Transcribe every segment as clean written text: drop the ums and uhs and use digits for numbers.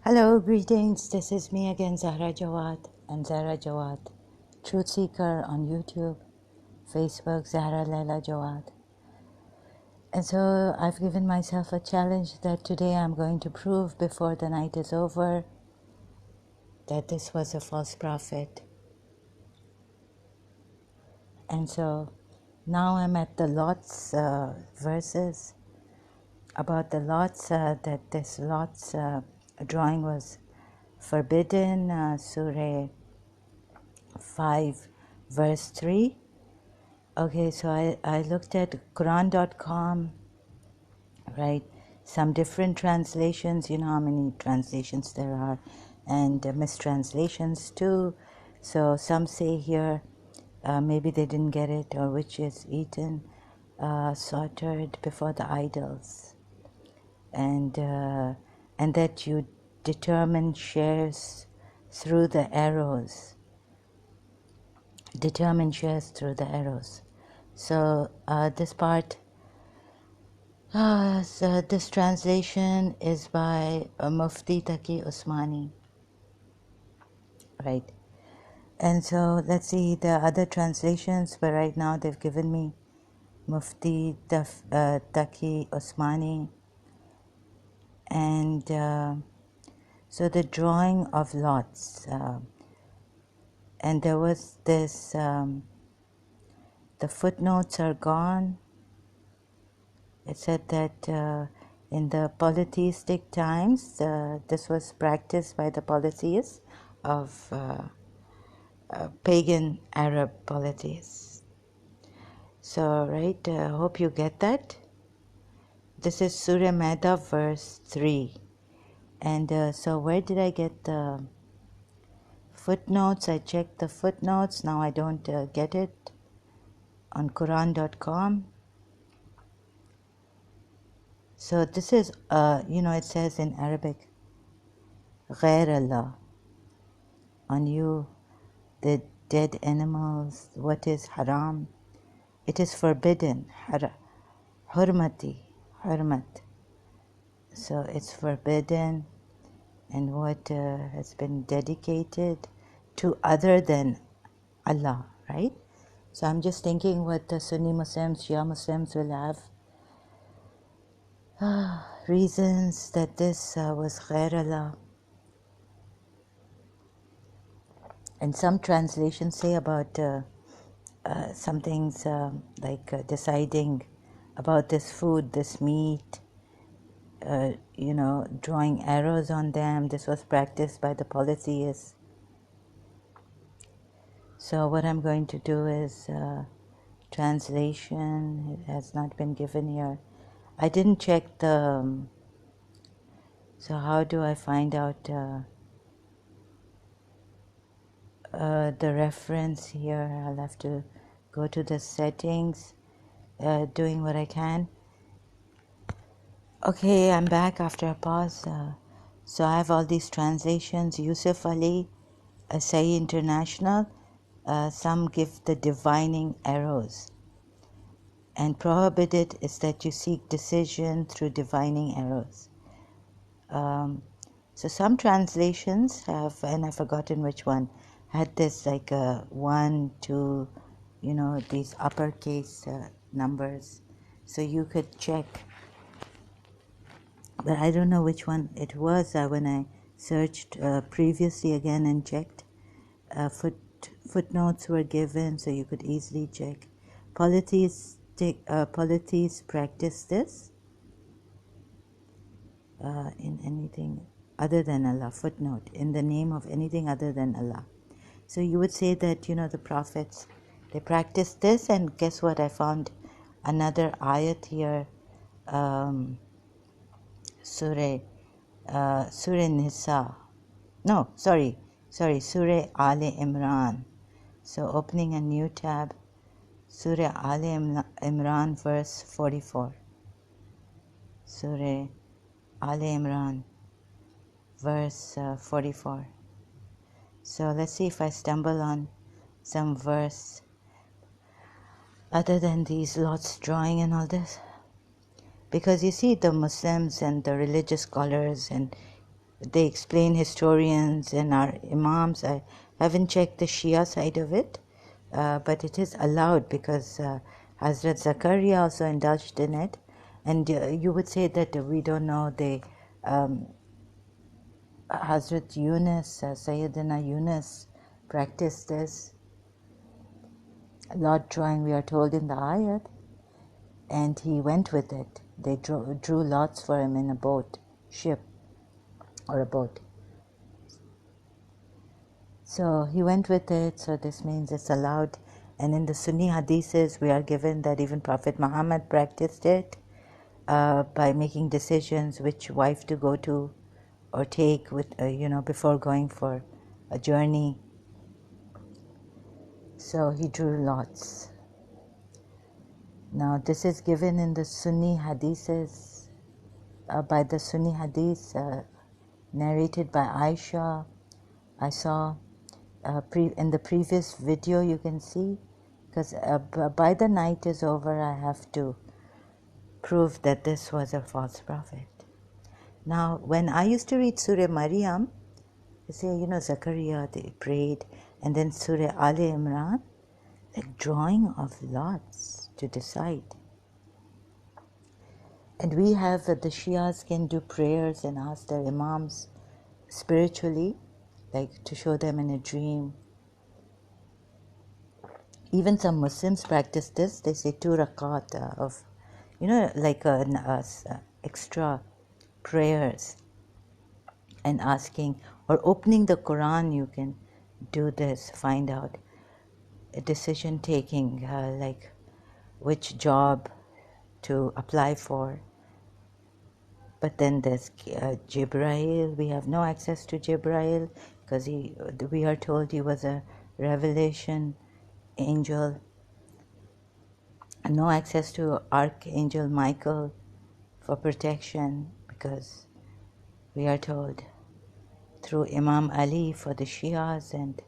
Hello, greetings. This is me again, Zahra Jawad and Zahra Jawad, Truth Seeker on YouTube, Facebook, Zahra Laila Jawad. And so I've given myself a challenge that today I'm going to prove before the night is over that this was a false prophet. And so now I'm at the Lot's verses about the Lot's, that this Lot's drawing was forbidden, Surah 5 verse 3. Okay, so I looked at Quran.com, right? Some different translations, you know how many translations there are, and mistranslations too. So some say here, maybe they didn't get it, or which is eaten, slaughtered before the idols, and that you determine shares through the arrows. Determine shares through the arrows. So this part, so this translation is by Mufti Taqi Usmani, right? And so let's see the other translations, but right now they've given me Mufti Taqi Usmani, and so the drawing of lots, and there was this, the footnotes are gone. It said that in the polytheistic times, this was practiced by the polytheists of pagan Arab polytheists. So, right, hope you get that. This is Surah Maida, verse 3. And so where did I get the footnotes? I checked the footnotes. Now I don't get it on Quran.com. So this is, it says in Arabic, غير Allah, on you, the dead animals, what is haram, it is forbidden, hurmati, hurmat. So it's forbidden, and what has been dedicated to other than Allah, right? So I'm just thinking what the Sunni Muslims, Shia Muslims will have reasons that this was ghair Allah. And some translations say about some things like deciding about this food, this meat, drawing arrows on them. This was practiced by the polytheists. So what I'm going to do is translation. It has not been given here. I didn't check the... so how do I find out the reference here? I'll have to go to the settings, doing what I can. Okay, I'm back after a pause. So I have all these translations. Yusuf Ali, Asai International, some give the divining arrows. And prohibited is that you seek decision through divining arrows. So some translations have, and I've forgotten which one, had this like a 1, 2, these uppercase numbers. So you could check. But I don't know which one it was when I searched previously again and checked. Footnotes were given, so you could easily check. Polytheists practice this in anything other than Allah. Footnote, in the name of anything other than Allah. So you would say that, the prophets, they practiced this, and guess what? I found another ayat here, Surah Nisa. No, sorry, Surah Ali Imran. So opening a new tab, Surah Ali Imran, verse 44. Surah Ali Imran, verse 44. So let's see if I stumble on some verse other than these lots drawing and all this. Because you see the Muslims and the religious scholars and they explain, historians and our imams. I haven't checked the Shia side of it, but it is allowed because Hazrat Zakaria also indulged in it. And you would say that we don't know Hazrat Yunus, Sayyidina Yunus practiced this lot drawing, we are told in the ayat, and he went with it. They drew lots for him in a ship or a boat. So he went with it, so this means it's allowed. And in the Sunni hadiths, we are given that even Prophet Muhammad practiced it by making decisions which wife to go to or take with, before going for a journey. So he drew lots. Now this is given in the Sunni hadiths, by the Sunni hadith narrated by Aisha. I saw in the previous video you can see, because by the night is over I have to prove that this was a false prophet. Now when I used to read Surah Maryam, you say, Zakaria, they prayed, and then Surah Ali Imran, like drawing of lots to decide. And we have the Shias can do prayers and ask their imams spiritually, like to show them in a dream. Even some Muslims practice this. They say 2 rakat of, like extra prayers and asking, or opening the Quran, you can do this, find out a decision taking, like which job to apply for. But then there's Jibrail. We have no access to Jibrail because we are told he was a revelation angel. And no access to Archangel Michael for protection because we are told through Imam Ali for the Shias and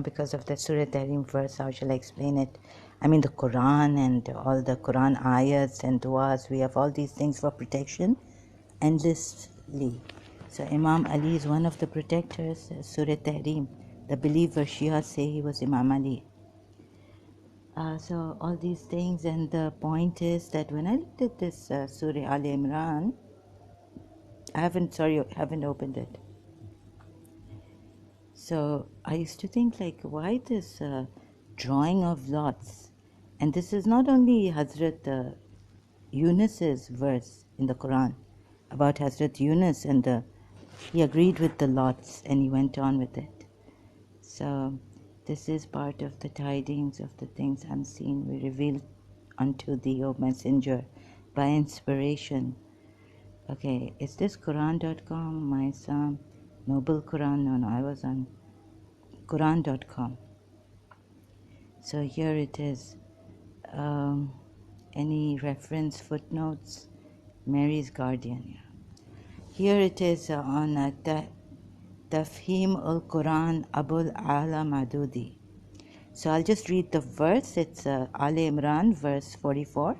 because of the Surah Tahrim verse, how shall I explain it? The Quran and all the Quran ayats and du'as, we have all these things for protection endlessly. So Imam Ali is one of the protectors, Surah Tahrim. The believer Shia say he was Imam Ali. So all these things, and the point is that when I looked at this Surah Al Imran, I haven't opened it. So I used to think, like, why this drawing of lots? And this is not only Hazrat Yunus's verse in the Quran about Hazrat Yunus, and he agreed with the lots and he went on with it. So this is part of the tidings of the things unseen we revealed unto thee, O Messenger, by inspiration. Okay, is this Quran.com, my Psalm? Noble Quran? No, I was on Quran.com. So here it is. Any reference, footnotes? Mary's Guardian. Yeah. Here it is on Tafhim al-Quran Abul Ala Madudi. So I'll just read the verse. It's Al Imran, verse 44.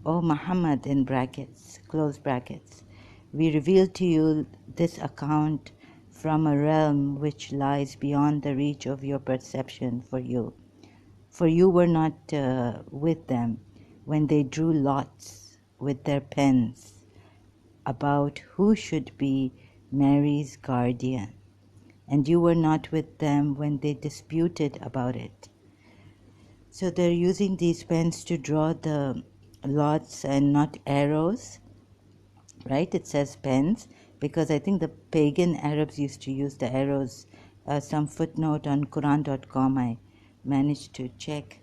O Muhammad, in brackets, close brackets, we reveal to you this account from a realm which lies beyond the reach of your perception for you. For you were not with them when they drew lots with their pens about who should be Mary's guardian, and you were not with them when they disputed about it. So they're using these pens to draw the lots and not arrows, right? It says pens because I think the pagan Arabs used to use the arrows. Some footnote on Quran.com I managed to check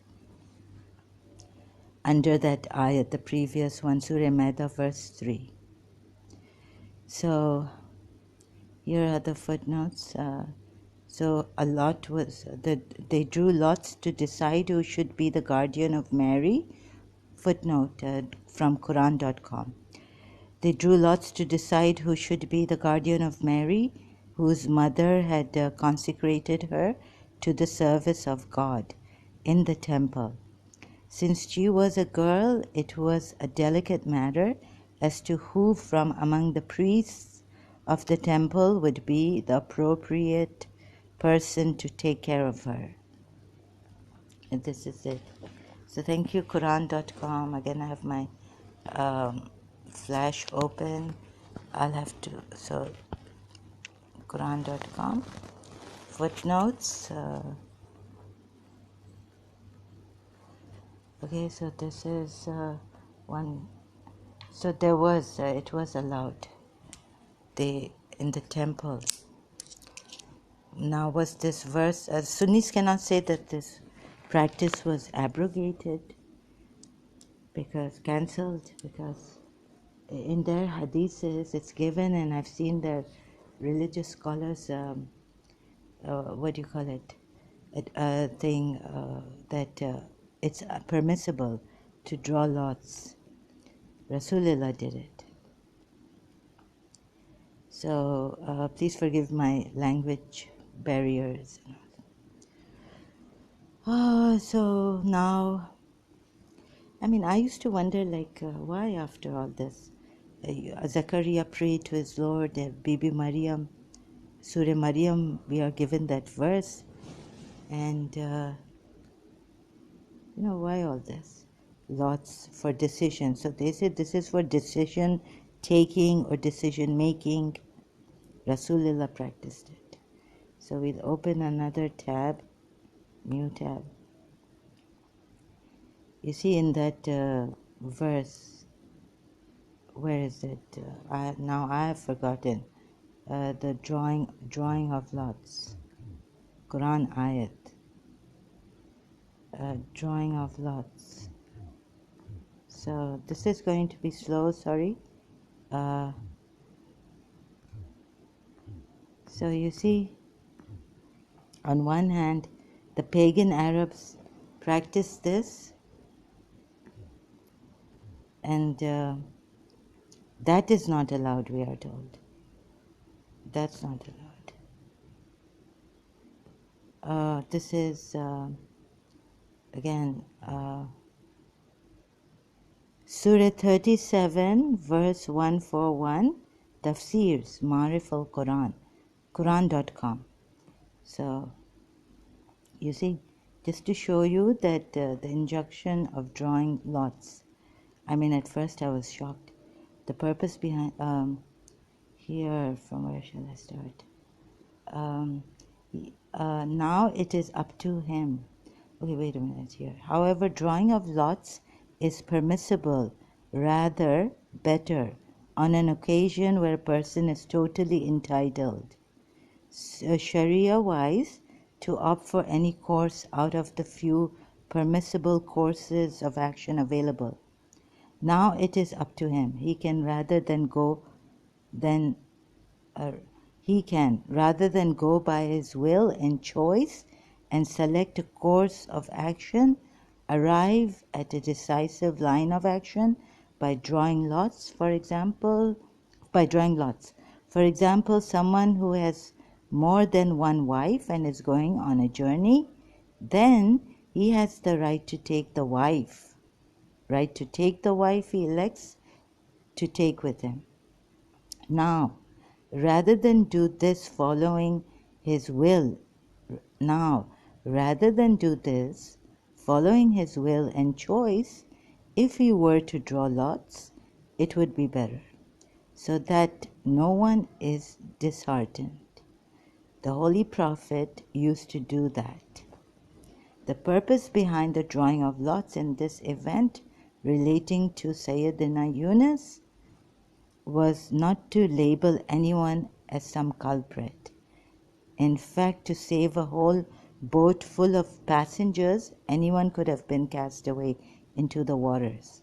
under that ayat, the previous one, Surah Maida, verse 3. So here are the footnotes. So a lot was they drew lots to decide who should be the guardian of Mary. Footnote from Quran.com. They drew lots to decide who should be the guardian of Mary, whose mother had consecrated her to the service of God in the temple. Since she was a girl, it was a delicate matter, as to who from among the priests of the temple would be the appropriate person to take care of her. And this is it. So thank you, Quran.com. Again, I have my flash open. I'll have to, so Quran.com. Footnotes. Okay, so this is one. So there was, it was allowed. In the temple. Now was this verse, Sunnis cannot say that this practice was abrogated, cancelled, because in their hadiths it's given, and I've seen their religious scholars, what do you call it, a thing that it's permissible to draw lots. Rasulullah did it. So please forgive my language barriers. So now, I mean, I used to wonder, why after all this? Zachariah prayed to his Lord, Bibi Maryam, Surah Maryam, we are given that verse. And, why all this? Lots for decision. So they said this is for decision taking or decision making. Rasulullah practiced it. So we'll open another tab, new tab. You see in that verse, where is it? Now I have forgotten. The drawing of lots. Quran ayat. Drawing of lots. So this is going to be slow, sorry. So you see, on one hand, the pagan Arabs practiced this, and that is not allowed, we are told. That's not allowed. This is, again, Surah 37, verse 141, Tafsirs, Ma'arif al-Quran, Quran.com. So, you see, just to show you that the injunction of drawing lots, I mean, at first I was shocked. The purpose behind, here, from where shall I start? Now it is up to him. Okay, wait a minute here. However, drawing of lots is permissible, rather better, on an occasion where a person is totally entitled, Sharia-wise, to opt for any course out of the few permissible courses of action available. Now it is up to him. He can rather than go by his will and choice and select a course of action, arrive at a decisive line of action by drawing lots. For example, someone who has more than one wife and is going on a journey, then he has the right to take the wife. He elects to take with him. Now, rather than do this following his will and choice, if he were to draw lots, it would be better, so that no one is disheartened. The Holy Prophet used to do that. The purpose behind the drawing of lots in this event relating to Sayyidina Yunus was not to label anyone as some culprit. In fact, to save a whole boat full of passengers, anyone could have been cast away into the waters.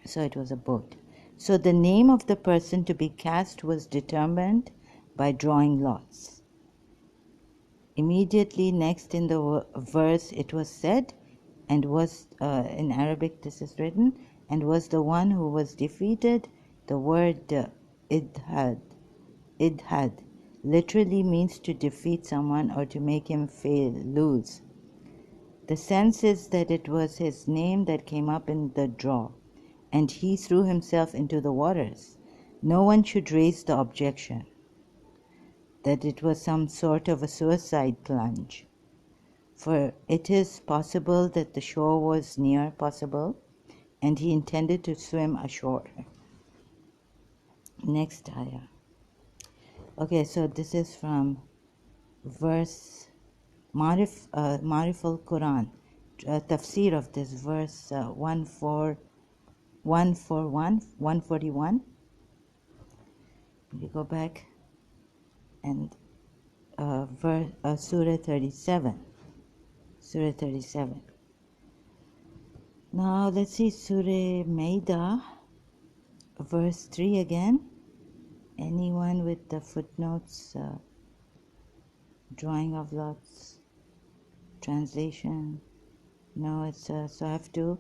So it was a boat. So the name of the person to be cast was determined by drawing lots. Immediately next in the verse it was said, and was, in Arabic this is written, and was the one who was defeated. The word idhad literally means to defeat someone or to make him lose. The sense is that it was his name that came up in the draw, and he threw himself into the waters, no one should raise the objection that it was some sort of a suicide plunge, for it is possible that the shore was near possible, and he intended to swim ashore. Next ayah. Okay, so this is from verse Marif al-Quran, tafsir of this verse 141. We go back and Surah 37. Surah 37. Now let's see Surah Maida, verse 3 again. Anyone with the footnotes, drawing of lots, translation? No, it's so I have to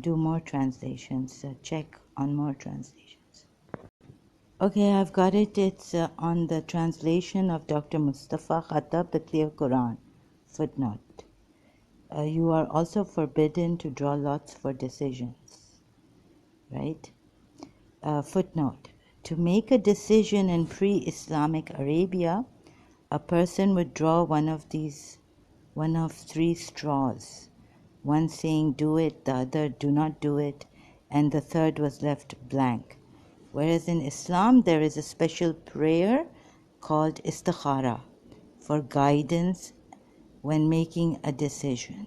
do more translations, check on more translations. Okay, I've got it. It's on the translation of Dr. Mustafa Khattab, the Clear Quran. Footnote. You are also forbidden to draw lots for decisions. Right? Footnote. To make a decision in pre-Islamic Arabia, a person would draw one of three straws. One saying do it, the other do not do it, and the third was left blank. Whereas in Islam there is a special prayer called istikhara for guidance when making a decision.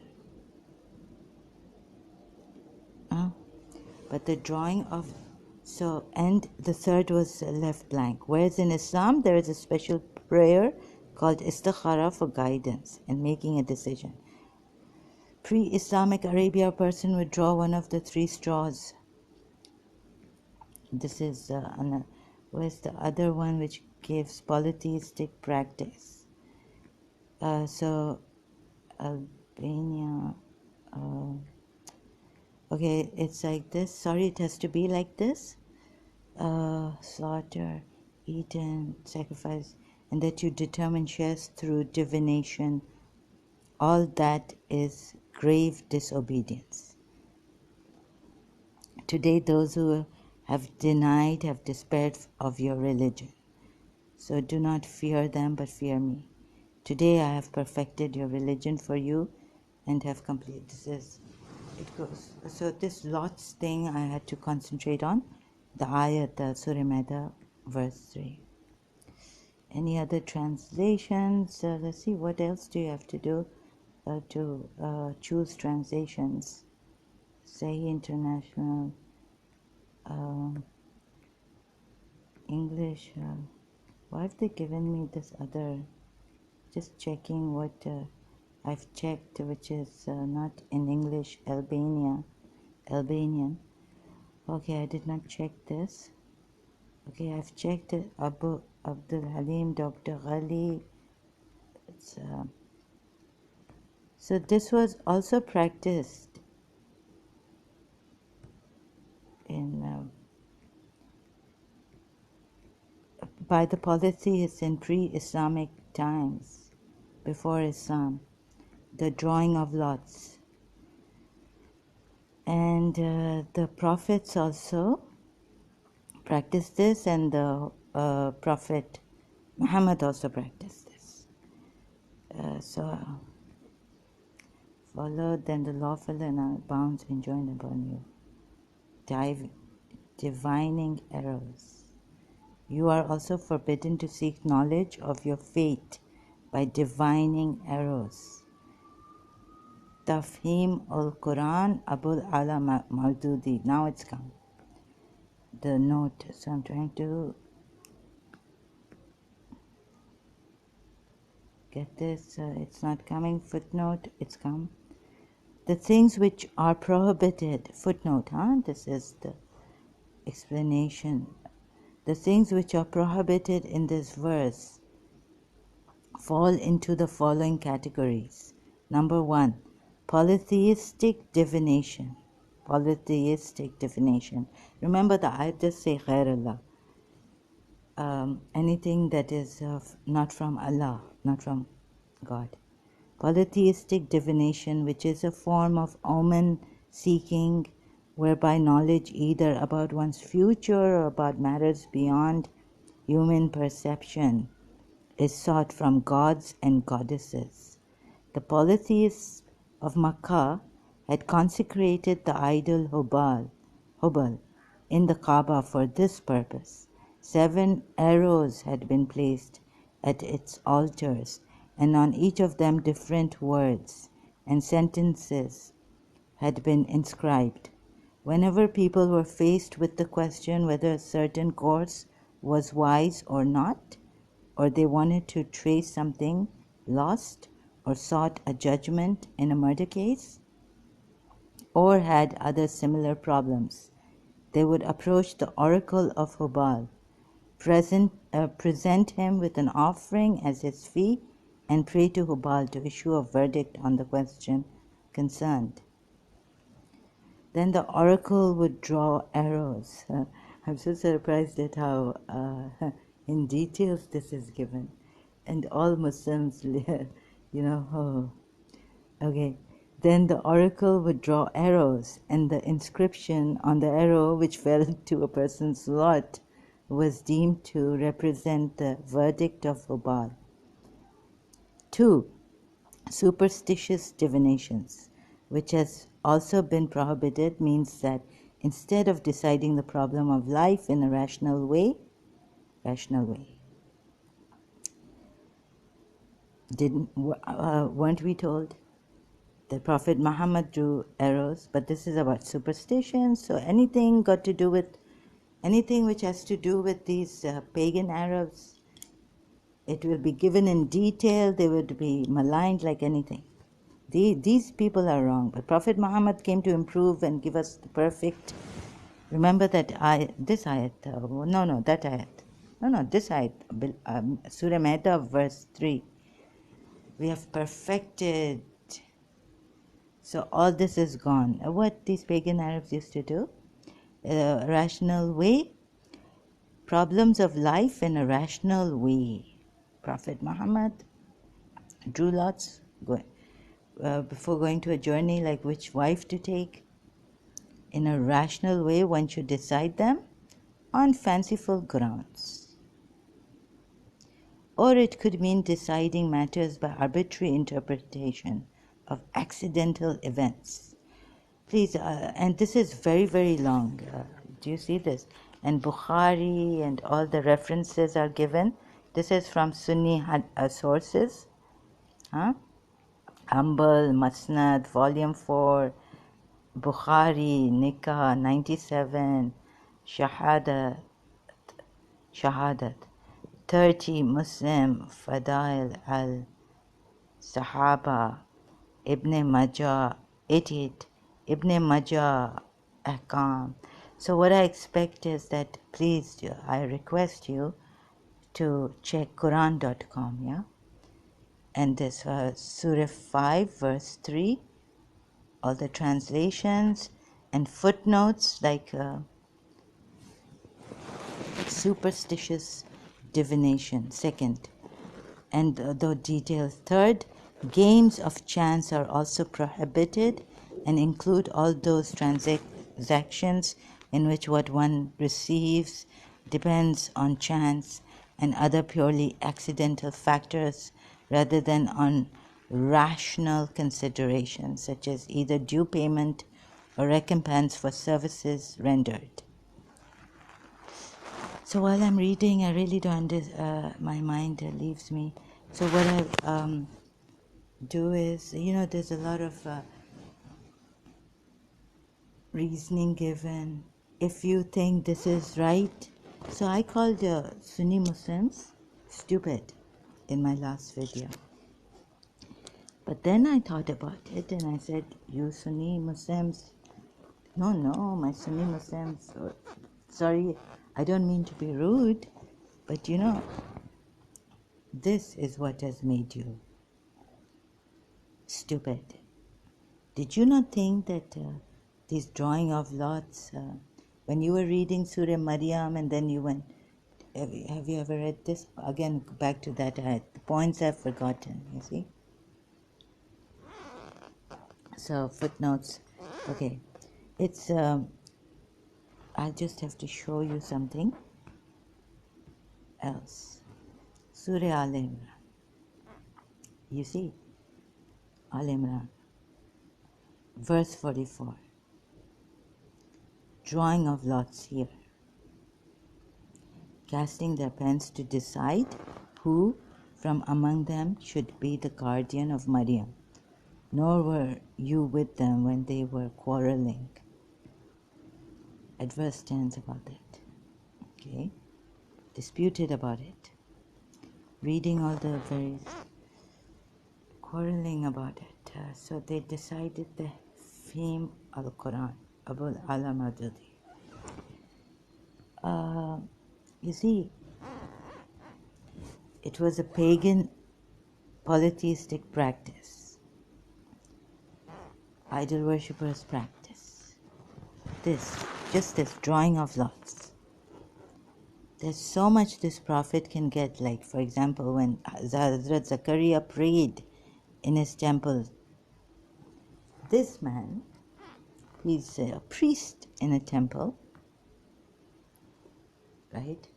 But the drawing of and the third was left blank. Whereas in Islam there is a special prayer called istikhara for guidance and making a decision. Pre-Islamic Arabia, a person would draw one of the three straws. This is where's the other one which gives polytheistic practice? So Albania. Okay, it's like this. Sorry, it has to be like this. Slaughter, eaten, sacrifice, and that you determine shares through divination. All that is grave disobedience. Today, those who have denied have despaired of your religion. So do not fear them, but fear me. Today I have perfected your religion for you and have completed. It goes. So this lots thing I had to concentrate on. The ayat, the Surah Maida, verse 3. Any other translations? Let's see, what else do you have to do to choose translations? Say International, English. Why have they given me this other? Just checking what I've checked, which is not in English, Albanian. Okay, I did not check this. Okay, I've checked it. Abu Abdul Halim, Dr. Ghali. So this was also practiced in by the polytheists in pre-Islamic times, before Islam, the drawing of lots. And the prophets also practiced this, and the Prophet Muhammad also practiced this. So followed then the lawful and bounds enjoined upon you. Divining errors. You are also forbidden to seek knowledge of your fate by divining errors. Tafhim al-Quran, Abul Ala Maududi. Now it's come. The note. So I'm trying to get this. It's not coming. Footnote. It's come. The things which are prohibited. Footnote. This is the explanation. The things which are prohibited in this verse fall into the following categories. Number 1, polytheistic divination. Polytheistic divination. Remember the ayat just say ghair Allah. Anything that is not from Allah, not from God. Polytheistic divination, which is a form of omen seeking whereby knowledge either about one's future or about matters beyond human perception is sought from gods and goddesses. The polytheists of Makkah had consecrated the idol Hubal in the Kaaba for this purpose. 7 arrows had been placed at its altars, and on each of them different words and sentences had been inscribed. Whenever people were faced with the question whether a certain course was wise or not, or they wanted to trace something lost, or sought a judgment in a murder case, or had other similar problems, they would approach the oracle of Hubal, present him with an offering as his fee, and pray to Hubal to issue a verdict on the question concerned. Then the oracle would draw arrows. I'm so surprised at how in details this is given. And all Muslims, okay. Then the oracle would draw arrows, and the inscription on the arrow which fell to a person's lot was deemed to represent the verdict of Hubal. 2. Superstitious divinations, which has also been prohibited, means that instead of deciding the problem of life in a rational way, weren't we told that Prophet Muhammad drew arrows? But this is about superstitions, so anything which has to do with these pagan Arabs, it will be given in detail. They would be maligned like anything. These people are wrong, but Prophet Muhammad came to improve and give us the perfect. Remember that this ayat, this ayat, Surah Maida, verse 3. We have perfected. So all this is gone. What these pagan Arabs used to do, a rational way, problems of life in a rational way. Prophet Muhammad drew lots before going to a journey, like which wife to take. In a rational way, one should decide them on fanciful grounds. Or it could mean deciding matters by arbitrary interpretation of accidental events. Please, and this is very, very long. Do you see this? And Bukhari and all the references are given. This is from Sunni sources. Ambal, Masnad, Volume 4, Bukhari, Nikah, 97, Shahadat, 30, Muslim, Fadail al-Sahaba, Ibn Majah, 88, Ibn Majah, Ahkam. So what I expect is that, please, I request you to check Quran.com, yeah? And this Surah 5, verse 3, all the translations and footnotes like superstitious divination, second, and the details. Third, games of chance are also prohibited and include all those transactions in which what one receives depends on chance and other purely accidental factors rather than on rational considerations such as either due payment or recompense for services rendered. So while I'm reading, I really don't my mind leaves me. So what I do is, there's a lot of reasoning given. If you think this is right, so I called Sunni Muslims stupid in my last video. But then I thought about it and I said, you Sunni Muslims, no, my Sunni Muslims, sorry, I don't mean to be rude, but this is what has made you stupid. Did you not think that these drawing of lots, when you were reading Surah Maryam and then you went, have you ever read this? Again, back to that, the points I've forgotten, you see? So, footnotes, okay. It's, I just have to show you something else. Surah Al Imran. You see, Al Imran, verse 44. Drawing of lots here. Casting their pens to decide who from among them should be the guardian of Maryam. Nor were you with them when they were quarreling. At verse 10 about it. Okay? Disputed about it. Reading all the various quarreling about it. So they decided the theme of the Quran, Abul Ala Madudi. You see, it was a pagan polytheistic practice, idol worshippers' practice. Just this drawing of lots. There's so much this prophet can get, like for example when Hazrat Zakaria prayed in his temple. This man, he's a priest in a temple, right?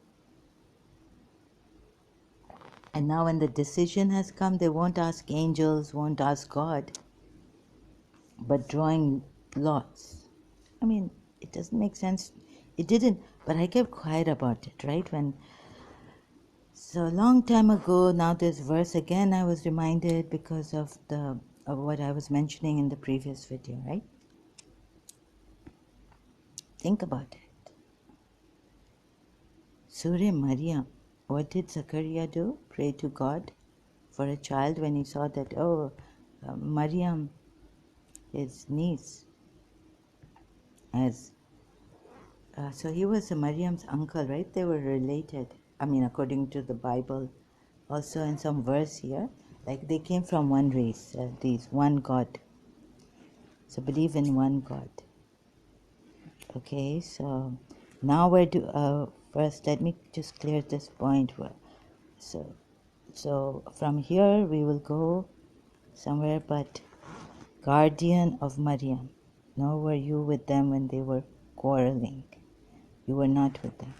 And now when the decision has come, they won't ask angels, won't ask God, but drawing lots. I mean, it doesn't make sense. It didn't, but I kept quiet about it, right? So a long time ago, now this verse again I was reminded because of what I was mentioning in the previous video, right? Think about it. Surah Maryam, what did Zakaria do? Pray to God for a child when he saw that, Maryam, his niece, so he was Maryam's uncle, right? They were related. I mean, according to the Bible, also in some verse here, like they came from one race, one God. So believe in one God. Okay, so now first let me just clear this point. So from here we will go somewhere, but guardian of Maryam. Nor were you with them when they were quarreling. You were not with them.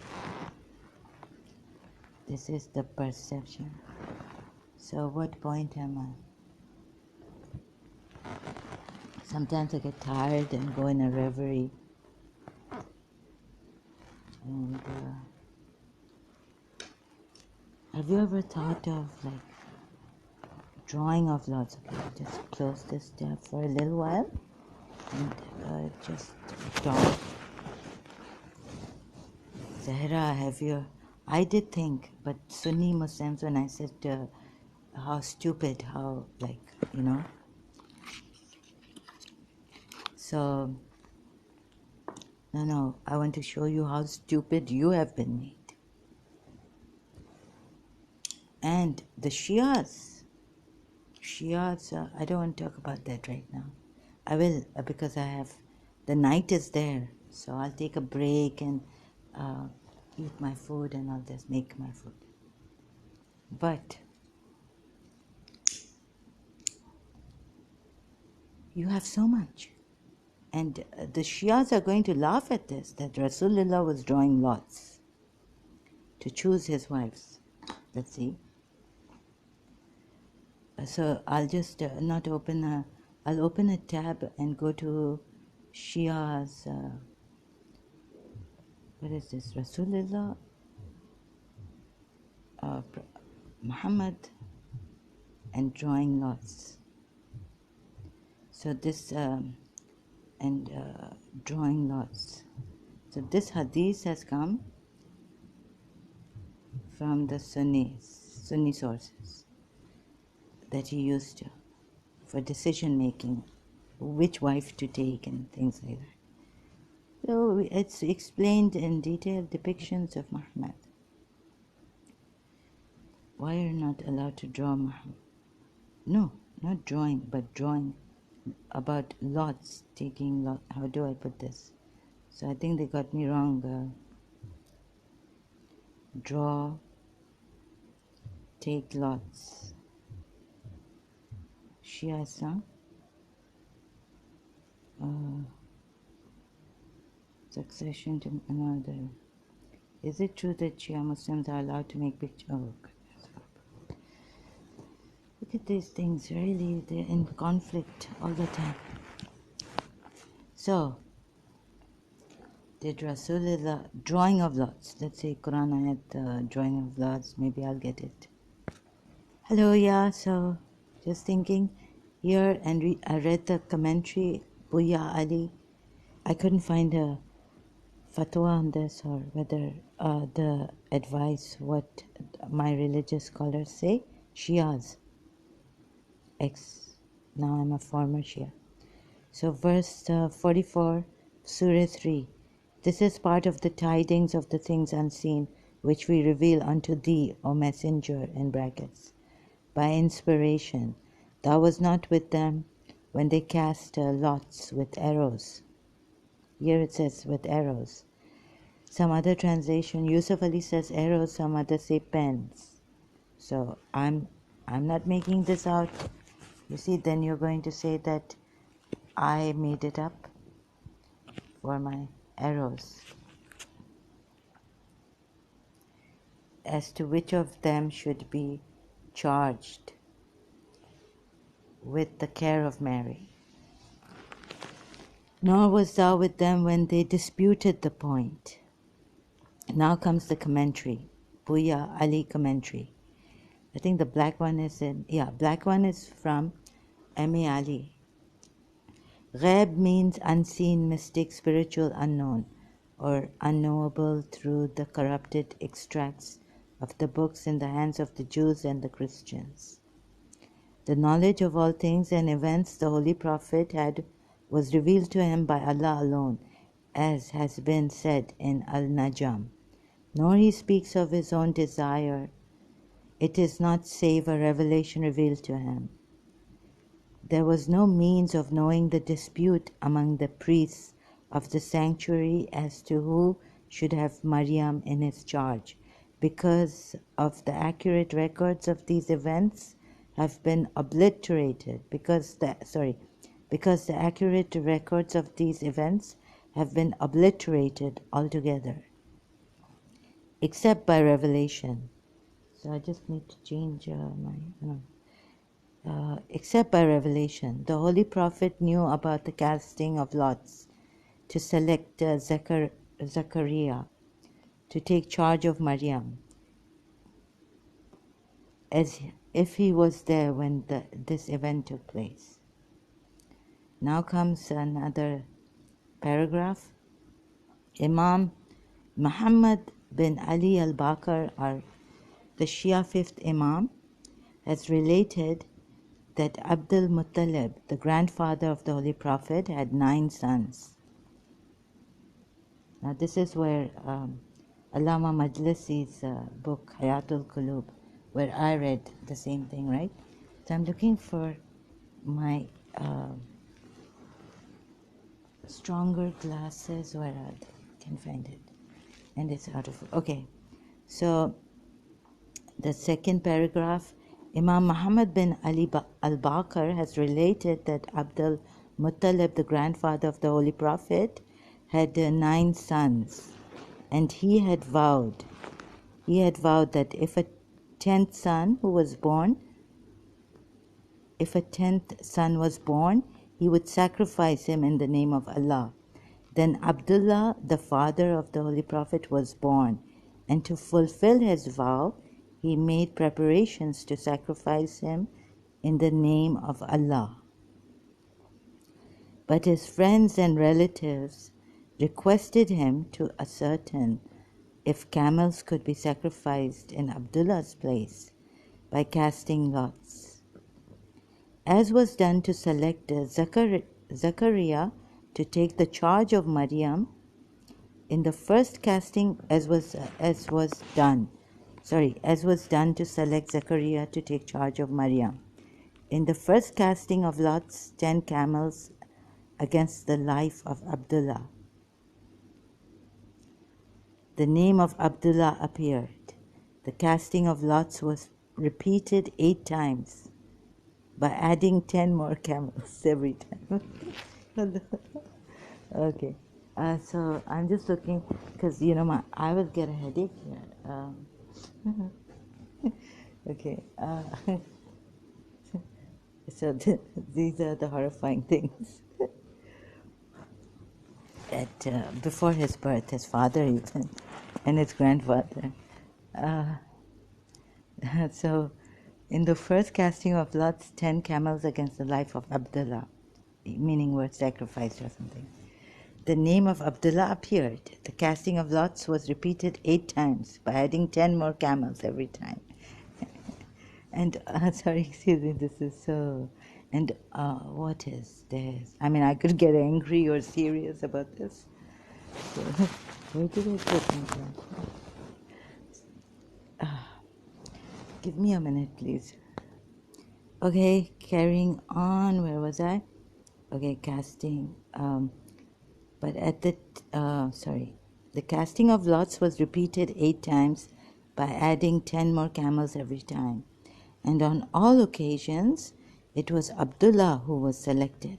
This is the perception. So what point am I? Sometimes I get tired and go in a reverie. And have you ever thought of like drawing of lots? Okay, just close this tab for a little while and just talk. Zahra, I did think, but Sunni Muslims, when I said how stupid, how so no, I want to show you how stupid you have been made. And the Shias, I don't want to talk about that right now. I will, because the night is there, so I'll take a break and eat my food and I'll just make my food. But you have so much. And the Shias are going to laugh at this, that Rasulullah was drawing lots to choose his wives. Let's see. So I'll just I'll open a tab and go to Shia's, what is this, Rasulullah, Muhammad, and drawing lots. So this, drawing lots. So this hadith has come from the Sunni sources that he used for decision making, which wife to take and things like that. So it's explained in detailed depictions of Muhammad. Why are you not allowed to draw Muhammad? No, not drawing, but drawing about lots, taking lots. How do I put this? So I think they got me wrong. Draw, take lots. Shia Islam. Succession to another. Is it true that Shia Muslims are allowed to make pictures? Oh, look at these things, really, they're in conflict all the time. So, did Rasulullah, drawing of lots, let's say Quran ayat, drawing of lots, maybe I'll get it. Hello, yeah, so just thinking here, and I read the commentary, Buya Ali. I couldn't find a fatwa on this or whether the advice, what my religious scholars say, Shias, now I'm a former Shia. So verse 44, Surah 3. This is part of the tidings of the things unseen, which we reveal unto thee, O Messenger, in brackets, by inspiration. Thou was not with them when they cast lots with arrows. Here it says with arrows. Some other translation, Yusuf Ali says arrows, some others say pens. So I'm not making this out. You see, then you're going to say that I made it up for my arrows. As to which of them should be charged with the care of Mary. Nor was thou with them when they disputed the point. Now comes the commentary, Buya Ali commentary. I think the black one is black one is from M.A. Ali. Ghaib means unseen, mystic, spiritual, unknown, or unknowable through the corrupted extracts of the books in the hands of the Jews and the Christians. The knowledge of all things and events the Holy Prophet had was revealed to him by Allah alone, as has been said in Al-Najm. Nor he speaks of his own desire. It is not save a revelation revealed to him. There was no means of knowing the dispute among the priests of the sanctuary as to who should have Maryam in his charge, because of the accurate records of these events have been obliterated, because the accurate records of these events have been obliterated altogether, except by revelation. So I just need to change except by revelation. The Holy Prophet knew about the casting of lots to select Zachariah to take charge of Maryam, as if he was there when this event took place. Now comes another paragraph. Imam Muhammad bin Ali al-Baqir, the Shia fifth Imam, has related that Abdul Muttalib, the grandfather of the Holy Prophet, had 9 sons. Now this is where Allama Majlisi's book, Hayatul Qulub, where I read the same thing, right? So I'm looking for my stronger glasses where I can find it. And it's out of, okay. So the second paragraph, Imam Muhammad bin Ali al-Baqir has related that Abdul Muttalib, the grandfather of the Holy Prophet, had 9 sons, and he had vowed that if a 10th son was born, he would sacrifice him in the name of Allah. Then Abdullah, the father of the Holy Prophet, was born, and to fulfill his vow, he made preparations to sacrifice him in the name of Allah. But his friends and relatives requested him to ascertain if camels could be sacrificed in Abdullah's place by casting lots, as was done to select Zachariah to take the charge of Maryam. In the first casting, as was done to select Zachariah to take charge of Maryam. In the first casting of lots, 10 camels against the life of Abdullah. The name of Abdullah appeared. The casting of lots was repeated 8 times by adding 10 more camels every time. Okay. So I'm just looking because I will get a headache here. Okay. So these are the horrifying things. At before his birth, his father even, and his grandfather. Uh, so, in the first casting of lots, 10 camels against the life of Abdullah, meaning were sacrificed or something. The name of Abdullah appeared. The casting of lots was repeated 8 times by adding 10 more camels every time. And sorry, excuse me, this is so. And what is this? I mean, I could get angry or serious about this. So, where did I put my glasses? Give me a minute, please. Okay, carrying on. Where was I? Okay, casting. But at the the casting of lots was repeated 8 times by adding 10 more camels every time. And on all occasions, it was Abdullah who was selected.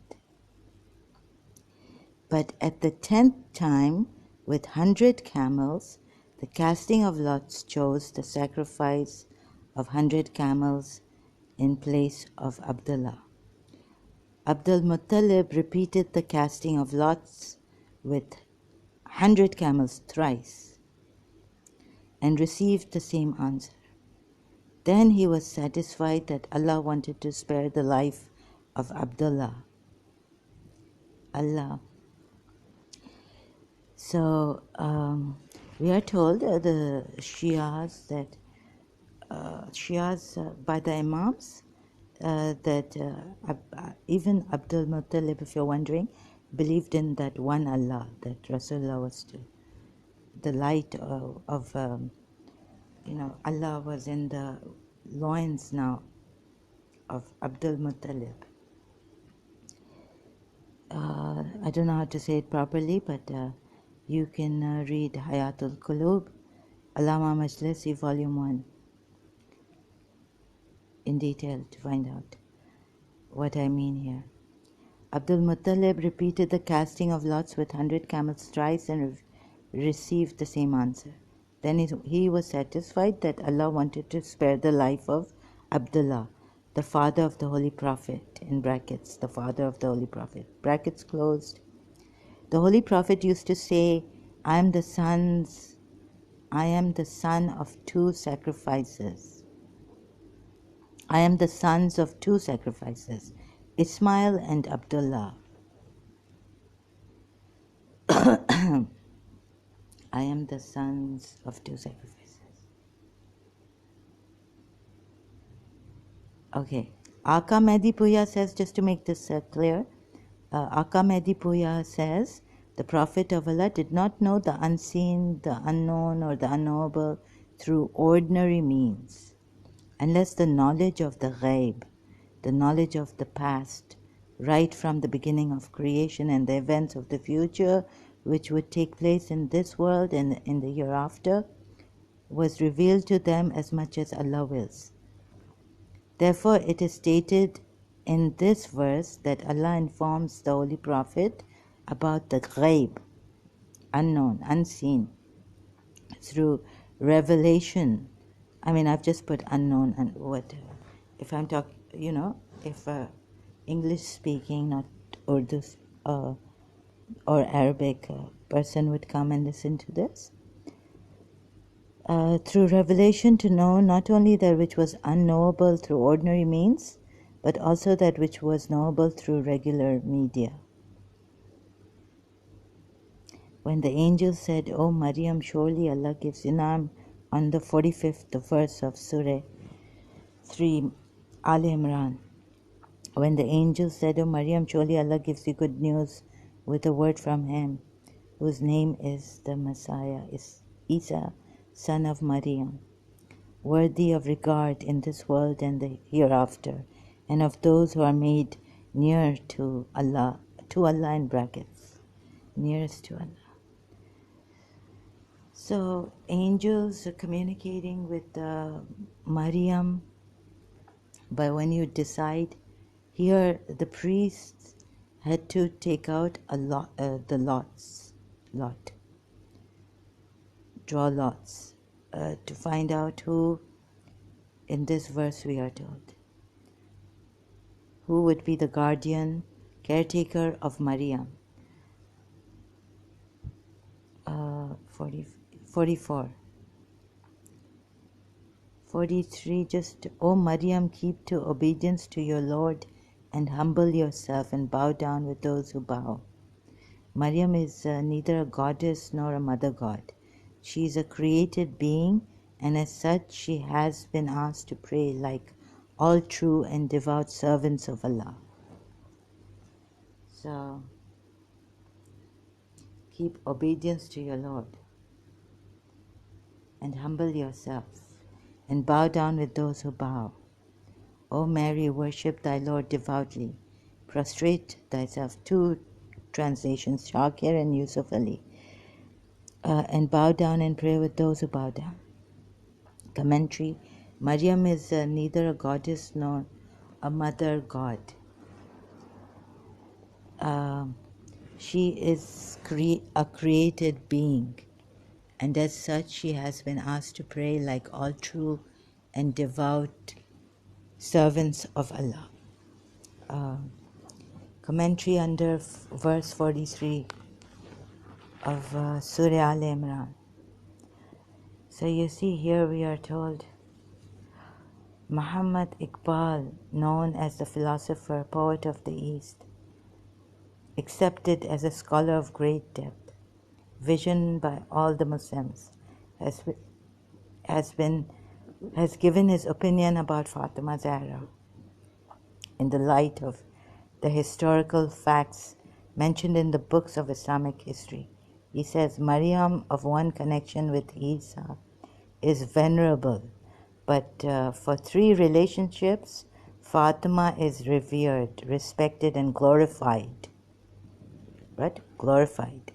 But at the 10th time, with 100 camels, the casting of lots chose the sacrifice of 100 camels in place of Abdullah. Abdul Muttalib repeated the casting of lots with 100 camels thrice and received the same answer. Then he was satisfied that Allah wanted to spare the life of Abdullah. Allah. So we are told the Shias that by the Imams that even Abdul Muttalib, if you're wondering, believed in that one Allah, that Rasulullah was the light of Allah was in the loins now of Abdul Muttalib. I don't know how to say it properly, but you can read Hayatul Qulub, Allama Majlisi, Volume 1, in detail to find out what I mean here. Abdul Muttalib repeated the casting of lots with 100 camels thrice and received the same answer. Then he was satisfied that Allah wanted to spare the life of Abdullah, the father of the Holy Prophet, in brackets, the father of the Holy Prophet, brackets closed. The Holy Prophet used to say, I am the son of 2 sacrifices. I am the sons of 2 sacrifices, Ismail and Abdullah. I am the sons of 2 sacrifices. Okay. Aka Mehdi Puya says, just to make this clear, Aka Mehdi Puya says, the Prophet of Allah did not know the unseen, the unknown, or the unknowable through ordinary means, unless the knowledge of the ghaib, the knowledge of the past, right from the beginning of creation and the events of the future, which would take place in this world and in the hereafter, was revealed to them as much as Allah wills. Therefore, it is stated in this verse that Allah informs the Holy Prophet about the ghaib, unknown, unseen, through revelation. I mean, I've just put unknown and what, if I'm talking, if English speaking, not Urdu or Arabic person would come and listen to this. Through revelation to know not only that which was unknowable through ordinary means, but also that which was knowable through regular media. When the angel said, O Maryam, surely Allah gives inam, on the 45th verse of Surah 3, Al Imran. When the angel said, O Maryam, surely Allah gives you good news with a word from Him, whose name is the Messiah, is Isa, son of Maryam, worthy of regard in this world and the hereafter, and of those who are made near to Allah in brackets, nearest to Allah. So angels are communicating with Maryam, but when you decide, here the priests had to take out the lots. lot. Draw lots to find out who, in this verse we are told, who would be the guardian, caretaker of Maryam. 44. 43, just, O Maryam, keep to obedience to your Lord and humble yourself and bow down with those who bow. Maryam is neither a goddess nor a mother god. She is a created being, and as such she has been asked to pray like all true and devout servants of Allah. So, keep obedience to your Lord and humble yourself and bow down with those who bow. O Mary, worship thy Lord devoutly. Prostrate thyself. Two translations, Shakir and Yusuf Ali. And bow down and pray with those who bow down. Commentary. Maryam is neither a goddess nor a mother god. She is a created being, and as such she has been asked to pray like all true and devout servants of Allah. Commentary under verse 43 of Surah Al Imran. So you see, here we are told Muhammad Iqbal, known as the philosopher, poet of the East, accepted as a scholar of great depth, visioned by all the Muslims, has given his opinion about Fatima Zahra in the light of the historical facts mentioned in the books of Islamic history. He says Maryam, of one connection with Isa, is venerable, but for three relationships, Fatima is revered, respected, and glorified. Right? Glorified.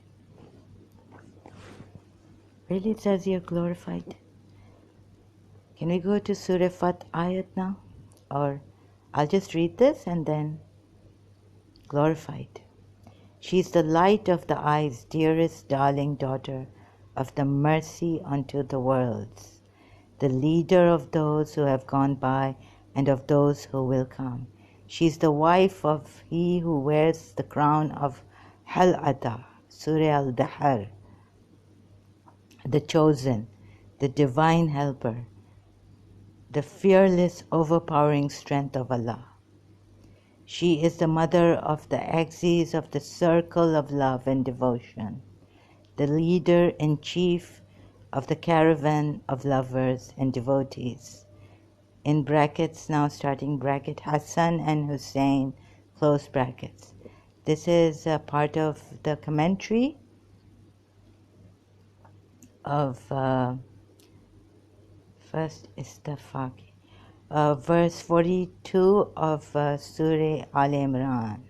Really, it says here glorified. Can we go to Surah Fat ayat now? Or I'll just read this and then glorified. She is the light of the eyes, dearest darling daughter of the mercy unto the worlds, the leader of those who have gone by and of those who will come. She is the wife of he who wears the crown of Hal-Ada, Surah Al-Dahr, the chosen, the divine helper, the fearless, overpowering strength of Allah. She is the mother of the axis of the circle of love and devotion, the leader-in-chief of the caravan of lovers and devotees. In brackets, now starting bracket, Hassan and Hussein, close brackets. This is a part of the commentary of first Istafaki, verse 42 of Surah Al Imran.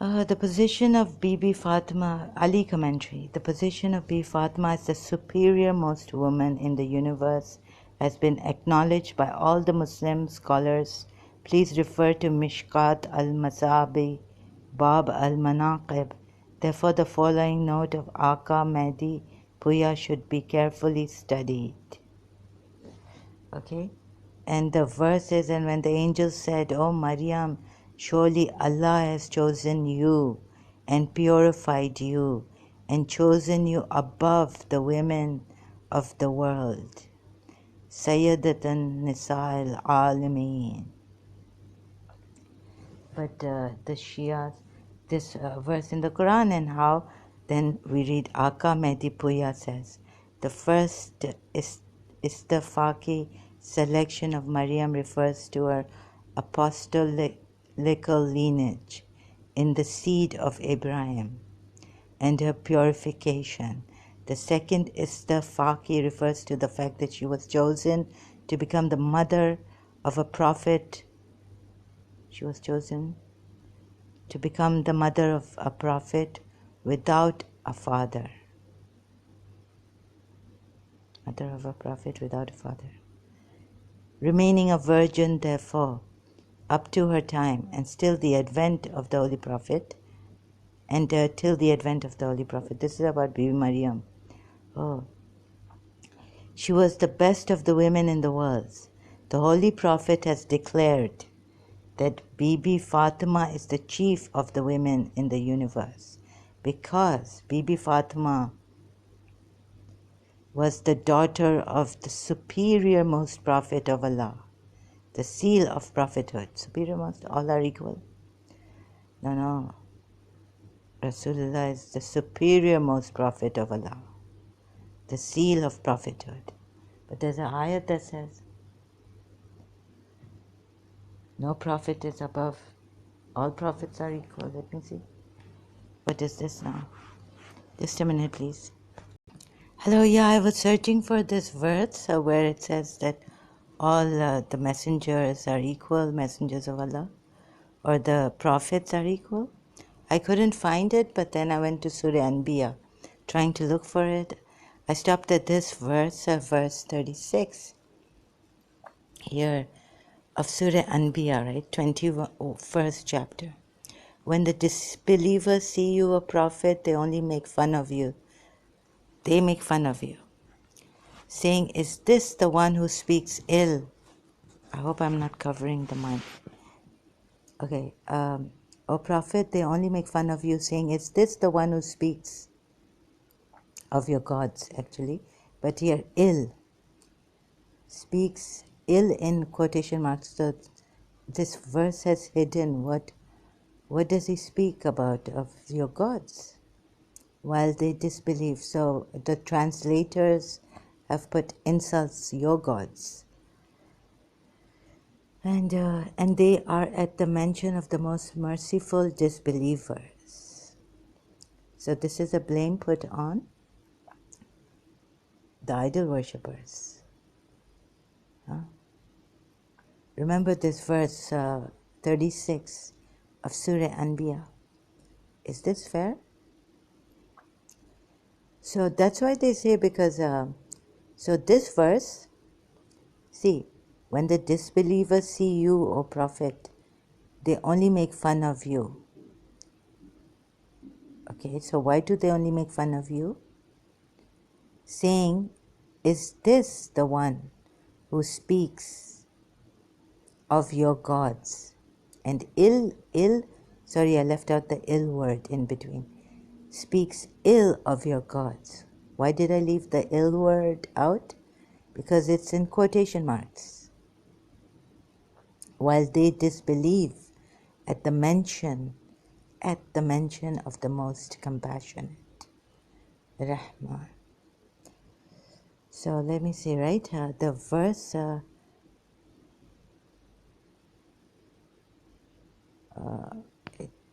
The position of Bibi Fatima, Ali commentary, the position of Bibi Fatima as the superior-most woman in the universe has been acknowledged by all the Muslim scholars. Please refer to Mishkat al-Masabi, Bab al-Manaqib. Therefore, the following note of Aka Mehdi Puya should be carefully studied. Okay? And the verse is, and when the angel said, O Maryam, surely Allah has chosen you and purified you and chosen you above the women of the world. Sayyidatan Nisa'il Alameen. But the Shia, this verse in the Quran, and how then we read Aka Mehdi Puya says, the first Istafaki selection of Maryam refers to her apostolical lineage in the seed of Abraham and her purification. The second Istafaki refers to the fact that she was chosen to become the mother of a prophet. She was chosen to become the mother of a prophet without a father. Mother of a prophet without a father. Remaining a virgin, therefore, up to her time and still the advent of the Holy Prophet and till the advent of the Holy Prophet. This is about Bibi Maryam. Oh, she was the best of the women in the world. The Holy Prophet has declared that Bibi Fatima is the chief of the women in the universe because Bibi Fatima was the daughter of the superior most prophet of Allah, the seal of prophethood. Superior most, all are equal. No. Rasulullah is the superior most prophet of Allah, the seal of prophethood. But there's an ayat that says, no prophet is above, all prophets are equal. Let me see. What is this now? Just a minute, please. Hello, yeah, I was searching for this verse where it says that all the messengers are equal, messengers of Allah, or the prophets are equal. I couldn't find it, but then I went to Surah Anbiya, trying to look for it. I stopped at this verse, verse 36, here of Surah Anbiya, right, 21st chapter. When the disbelievers see you a prophet, they only make fun of you. They make fun of you, saying, is this the one who speaks ill? I hope I'm not covering the mic. Okay, O Prophet, they only make fun of you, saying, is this the one who speaks of your gods, actually? But here, ill, speaks ill in quotation marks. So this verse has hidden what does he speak about of your gods? While they disbelieve. So the translators have put insults your gods. And they are at the mention of the most merciful disbelievers. So this is a blame put on the idol worshippers. Huh? Remember this verse 36 of Surah Anbiya. Is this fair? So that's why they say, because so this verse, see, when the disbelievers see you, O Prophet, they only make fun of you. Okay, so why do they only make fun of you? Saying, is this the one who speaks of your gods? And sorry, I left out the ill word in between. Speaks ill of your gods. Why did I leave the ill word out? Because it's in quotation marks. While they disbelieve at the mention of the most compassionate, Rahman. So let me see, right? The verse,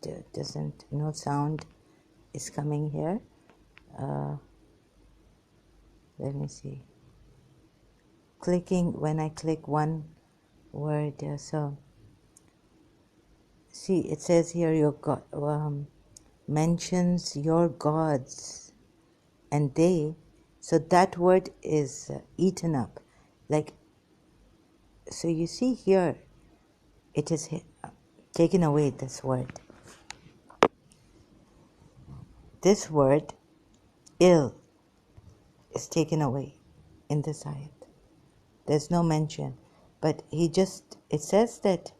it doesn't, no sound is coming here. Let me see. When I click one word, so see, it says here your God mentions your gods, and they, so that word is eaten up. Like, so you see here, it is taken away, this word. This word, ill, is taken away in this ayat. There's no mention. But it says that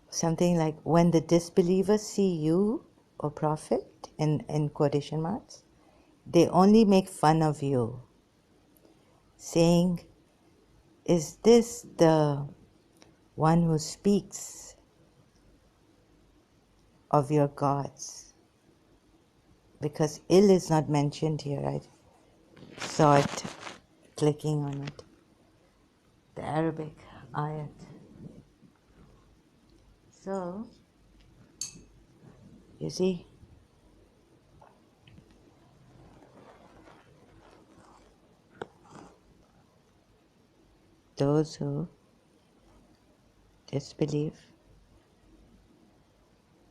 something like, when the disbelievers see you, O Prophet, in quotation marks, they only make fun of you, saying, is this the one who speaks of your gods? Because ill is not mentioned here. I saw it clicking on it. The Arabic ayat. So, you see, those who disbelieve,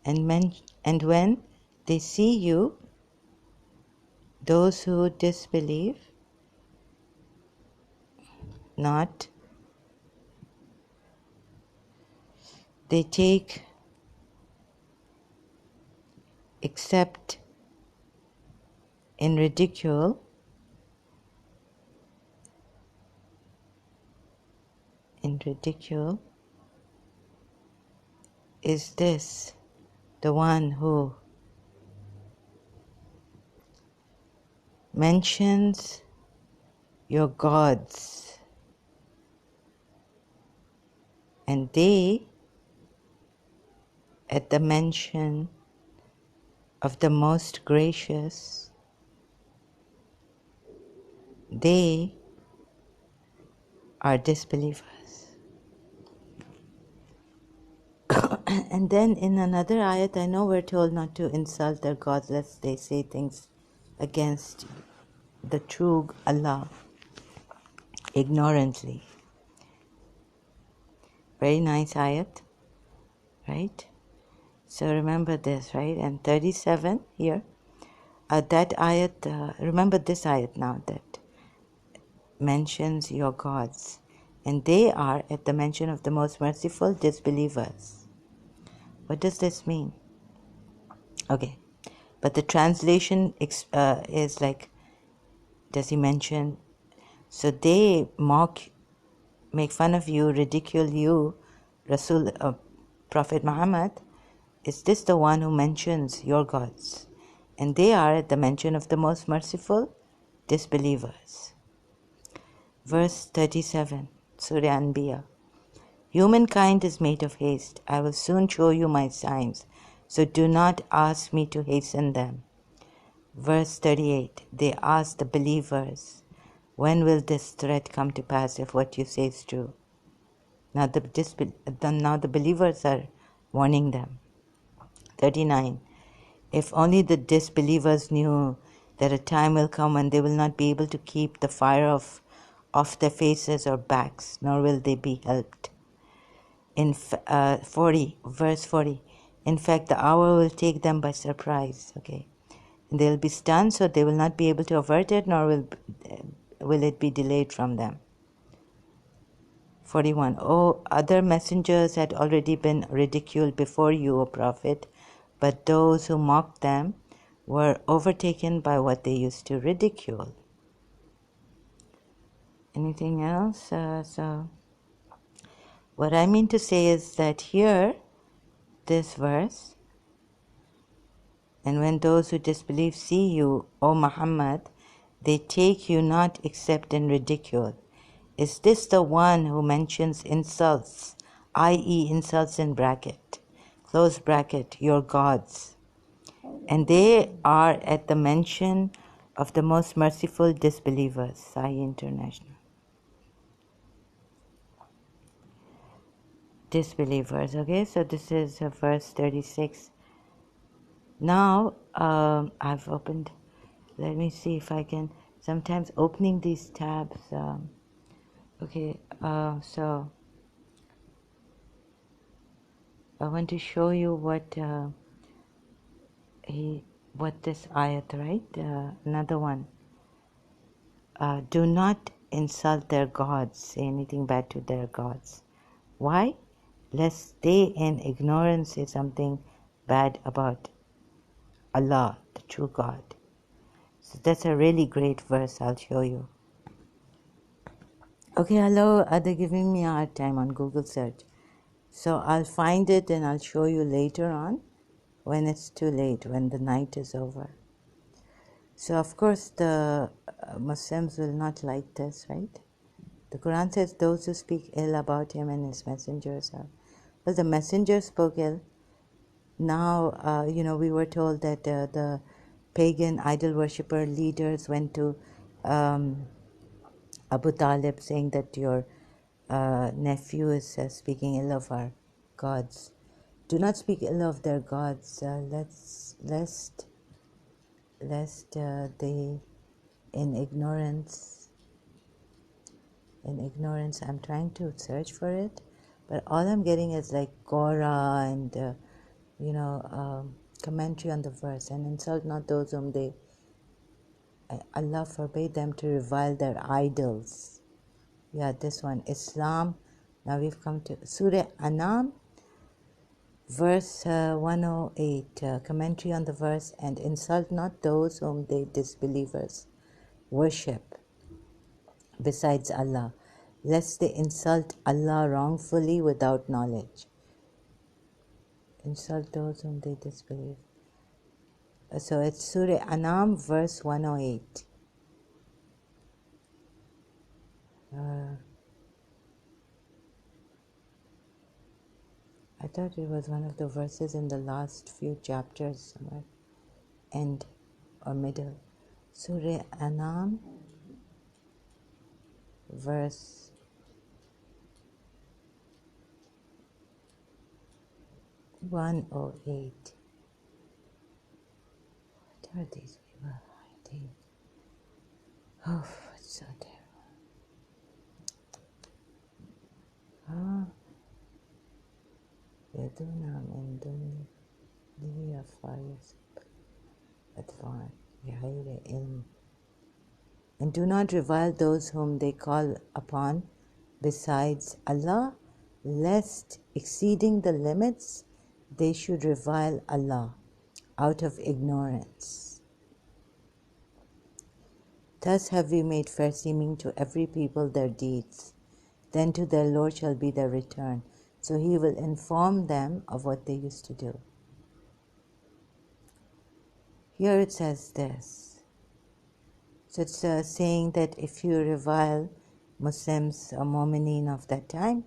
and when they see you, those who disbelieve, not they take except in ridicule is this, the one who mentions your gods, and they, at the mention of the most gracious, they are disbelievers. And then in another ayat, I know we're told not to insult their gods lest they say things against the true Allah ignorantly. Very nice ayat, right? So remember this, right? And 37 here, that ayat, remember this ayat now that mentions your gods. And they are, at the mention of the most merciful, disbelievers. What does this mean? Okay, but the translation is like, does he mention? So they mock, make fun of you, ridicule you, Prophet Muhammad. Is this the one who mentions your gods? And they are, at the mention of the most merciful, disbelievers. Verse 37, Surah Anbiya. Humankind is made of haste. I will soon show you my signs, so do not ask me to hasten them. Verse 38, they ask the believers, when will this threat come to pass if what you say is true? Now the believers are warning them. 39, if only the disbelievers knew that a time will come when they will not be able to keep the fire off their faces or backs, nor will they be helped. In 40, verse 40, in fact, the hour will take them by surprise. Okay, and they will be stunned, so they will not be able to avert it, nor will it be delayed from them. 41. Oh, other messengers had already been ridiculed before you, O Prophet, but those who mocked them were overtaken by what they used to ridicule. Anything else? So, what I mean to say is that here, this verse, and when those who disbelieve see you, O Muhammad, they take you not except in ridicule. Is this the one who mentions insults, i.e. insults in bracket, close bracket, your gods? And they are at the mention of the most merciful disbelievers. Sai International. Disbelievers, okay? So this is verse 36. Now, I've opened, let me see if I can, sometimes opening these tabs, okay, so I want to show you what this ayat, right? Another one. Do not insult their gods, say anything bad to their gods. Why? Lest they in ignorance say something bad about Allah, the true God. So that's a really great verse, I'll show you. Okay, hello, they're giving me a hard time on Google search. So I'll find it and I'll show you later on when it's too late, when the night is over. So of course the Muslims will not like this, right? The Quran says those who speak ill about him and his messengers are. Well, the messenger spoke ill. Now, we were told that the pagan idol worshipper leaders went to Abu Talib saying that your nephew is speaking ill of our gods. Do not speak ill of their gods, lest they in ignorance, I'm trying to search for it, but all I'm getting is like Korah and commentary on the verse, and insult not those whom Allah forbade them to revile their idols. Yeah, this one, Islam. Now we've come to Surah Anam, Verse 108, commentary on the verse, and insult not those whom they disbelievers worship besides Allah, lest they insult Allah wrongfully without knowledge. Insult those whom they disbelieve. So it's Surah Anam, verse 108. I thought it was one of the verses in the last few chapters somewhere, end or middle. Surah Anam, verse 108. What are these people hiding? Oh, it's so terrible. يدونا من دون ليفايز أدفان بغير علم. And do not revile those whom they call upon besides Allah, lest exceeding the limits they should revile Allah out of ignorance. Thus have we made fair seeming to every people their deeds. Then to their Lord shall be their return. So He will inform them of what they used to do. Here it says this. So it's saying that if you revile Muslims or Mu'mineen of that time,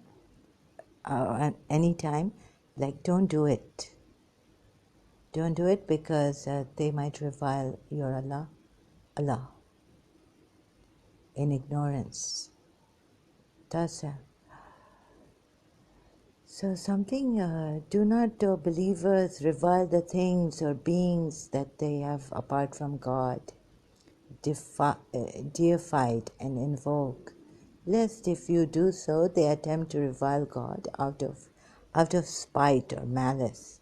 at any time, like don't do it. Don't do it because they might revile your Allah, in ignorance. Thus, so something, do not believers revile the things or beings that they have apart from God, deified and invoke, lest if you do so, they attempt to revile God out of spite or malice,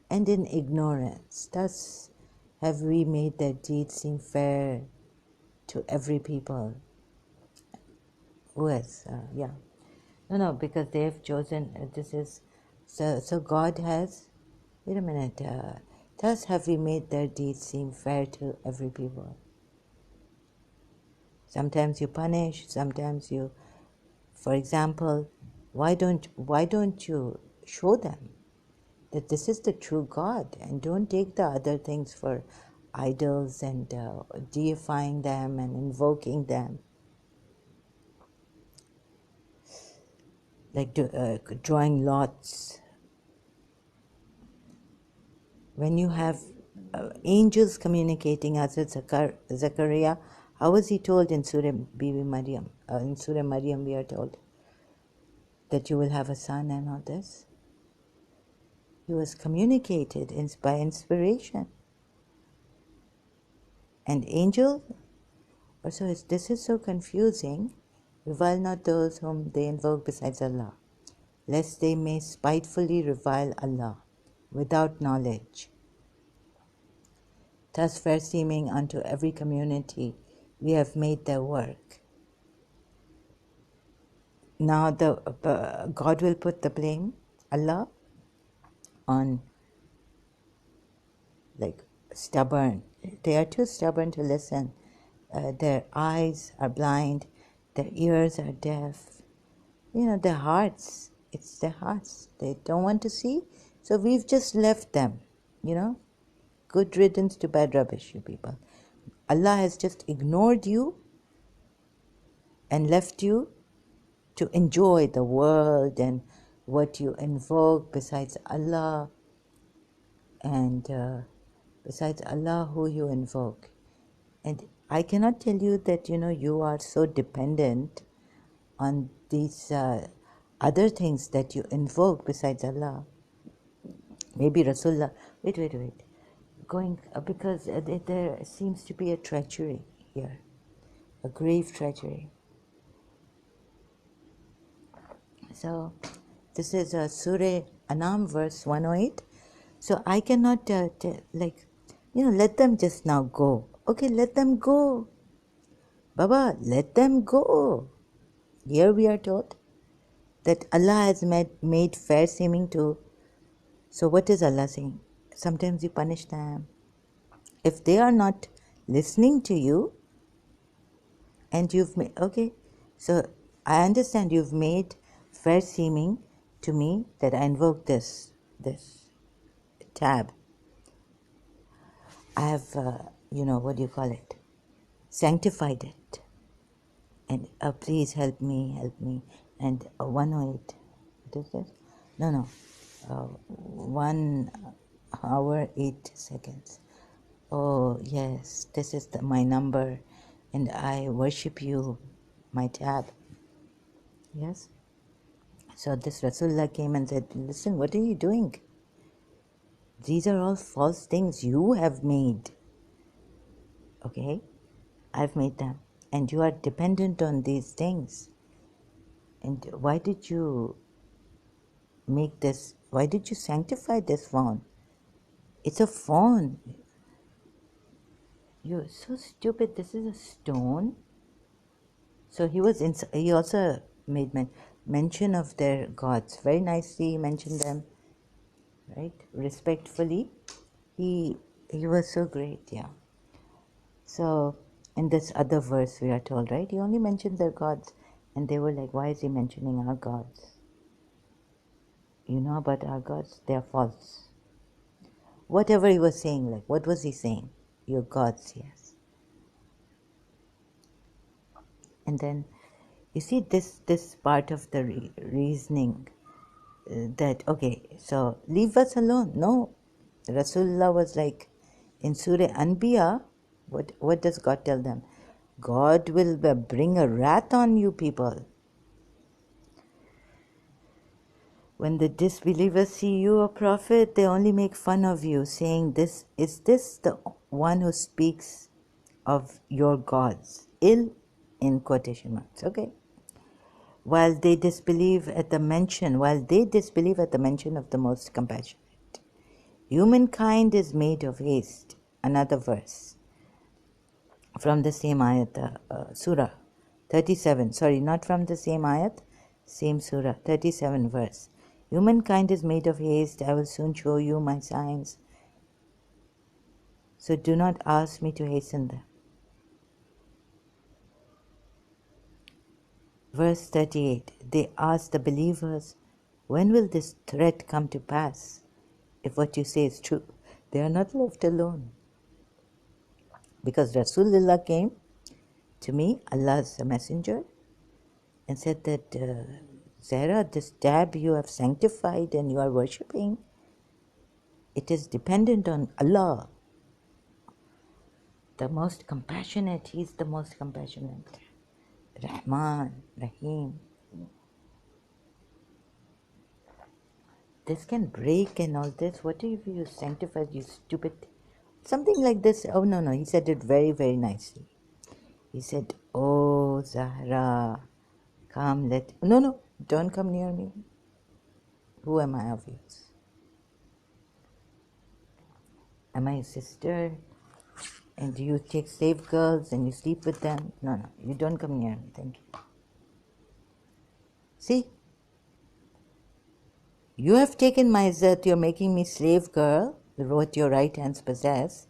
and in ignorance. Thus have we made their deeds seem fair to every people. Who has, No, because they have chosen, this is, so God has, wait a minute, thus have we made their deeds seem fair to every people. Sometimes you punish, sometimes you, for example, why don't you show them that this is the true God and don't take the other things for idols and deifying them and invoking them. Like drawing lots. When you have angels communicating, as with Zechariah, how was he told in Surah Bibi Maryam? In Surah Maryam we are told that you will have a son and all this. He was communicated by inspiration. And angel, also this is so confusing. Revile not those whom they invoke besides Allah, lest they may spitefully revile Allah without knowledge. Thus fair seeming unto every community we have made their work. Now God will put the blame, Allah, on like stubborn. They are too stubborn to listen. Their eyes are blind, their ears are deaf. Their hearts, it's their hearts. They don't want to see, so we've just left them, Good riddance to bad rubbish, you people. Allah has just ignored you and left you to enjoy the world and what you invoke besides Allah, and besides Allah who you invoke. And I cannot tell you that you are so dependent on these other things that you invoke besides Allah. Maybe Rasulullah. Wait. Going because there seems to be a treachery here, a grave treachery. So this is Surah Anam, verse 108. So I cannot let them just now go. Okay, let them go. Baba, let them go. Here we are told that Allah has made fair seeming to So what is Allah saying? Sometimes you punish them. If they are not listening to you, and you've made, okay, so I understand you've made fair seeming to me that I invoke this tab. I have, what do you call it? Sanctified it. And please help me. And 108, what is this? No, 1 hour 8 seconds. Oh, yes, this is my number, and I worship you, my tab. Yes? So this Rasulullah came and said, listen, what are you doing? These are all false things you have made. Okay? I've made them. And you are dependent on these things. And why did you make this? Why did you sanctify this phone? It's a phone. You're so stupid. This is a stone. So he also made mention of their gods. Very nicely he mentioned them, right? Respectfully. He was so great, yeah. So in this other verse we are told, right? He only mentioned their gods. And they were like, why is he mentioning our gods? You know about our gods? They are false. Whatever he was saying, like, what was he saying? Your gods, yes. And then, you see this part of the reasoning that, okay, so leave us alone. No. Rasulullah was like, in Surah Anbiya, what does God tell them? God will bring a wrath on you people. When the disbelievers see you, a prophet, they only make fun of you, saying, is this the one who speaks of your gods? Ill, in quotation marks, okay? While they disbelieve at the mention of the most compassionate. Humankind is made of haste. Another verse from the same ayat, surah 37. Sorry, not from the same ayat, same surah, 37 verse. Humankind is made of haste. I will soon show you my signs. So do not ask me to hasten them. Verse 38. They ask the believers, when will this threat come to pass? If what you say is true, they are not left alone. Because Rasulullah came to me, Allah's messenger, and said that, Zahra, this tab you have sanctified and you are worshipping, it is dependent on Allah, the most compassionate. He is the most compassionate. Rahman, Rahim. This can break and all this. What if you sanctified, you stupid? Something like this. Oh, no. He said it very, very nicely. He said, oh, Zahra, come, No, don't come near me. Who am I of yours? Am I a sister? And do you take slave girls and you sleep with them? No, you don't come near me. Thank you. See? You have taken my izzat, you're making me slave girl, what your right hands possess.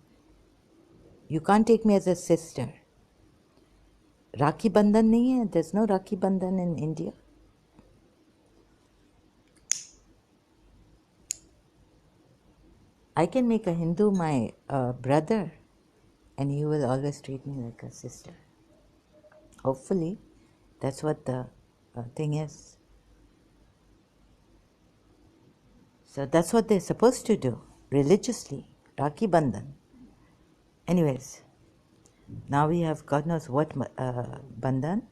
You can't take me as a sister. Rakhi Bandhan nahi hai. There's no Rakhi Bandhan in India. I can make a Hindu my brother, and he will always treat me like a sister. Hopefully, that's what the thing is. So that's what they're supposed to do, religiously, Rakhi Bandhan. Anyways, now we have God knows what Bandhan.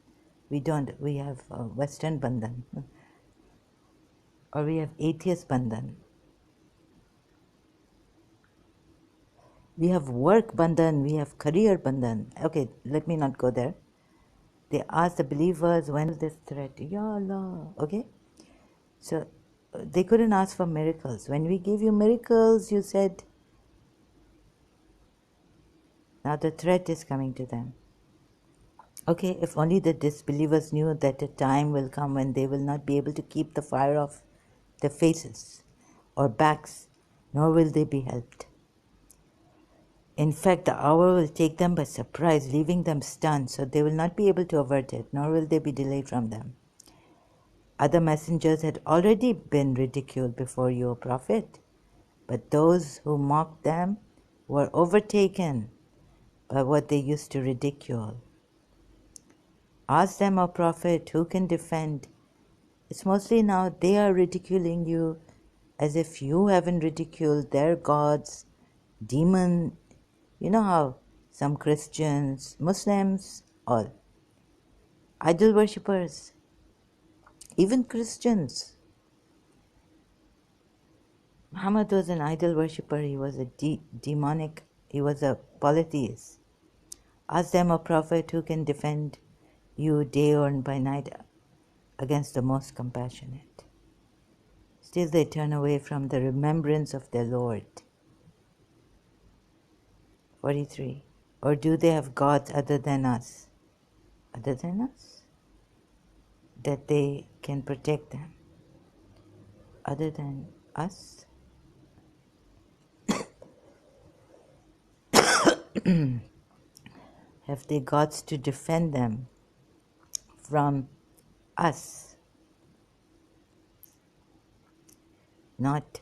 We have Western Bandhan. Or we have atheist Bandhan. We have work Bandhan, we have career Bandhan. Okay, let me not go there. They ask the believers, when is this threat? Ya Allah. Okay? So they couldn't ask for miracles. When we gave you miracles, you said, now the threat is coming to them. Okay, if only the disbelievers knew that a time will come when they will not be able to keep the fire off their faces. or backs, nor will they be helped. In fact, the hour will take them by surprise, leaving them stunned, so they will not be able to avert it, nor will they be delayed from them. Other messengers had already been ridiculed before you, O Prophet, but those who mocked them were overtaken by what they used to ridicule. Ask them, O Prophet, who can defend? It's mostly now they are ridiculing you as if you haven't ridiculed their gods, demon. You know how some Christians, Muslims, all idol worshippers, even Christians. Muhammad was an idol worshipper. He was a demonic. He was a polytheist. Ask them, O Prophet, who can defend you day or by night against the most compassionate. Still they turn away from the remembrance of their Lord. 43. Or do they have gods other than us? Other than us? That they can protect them. Other than us? Have they gods to defend them from us? Not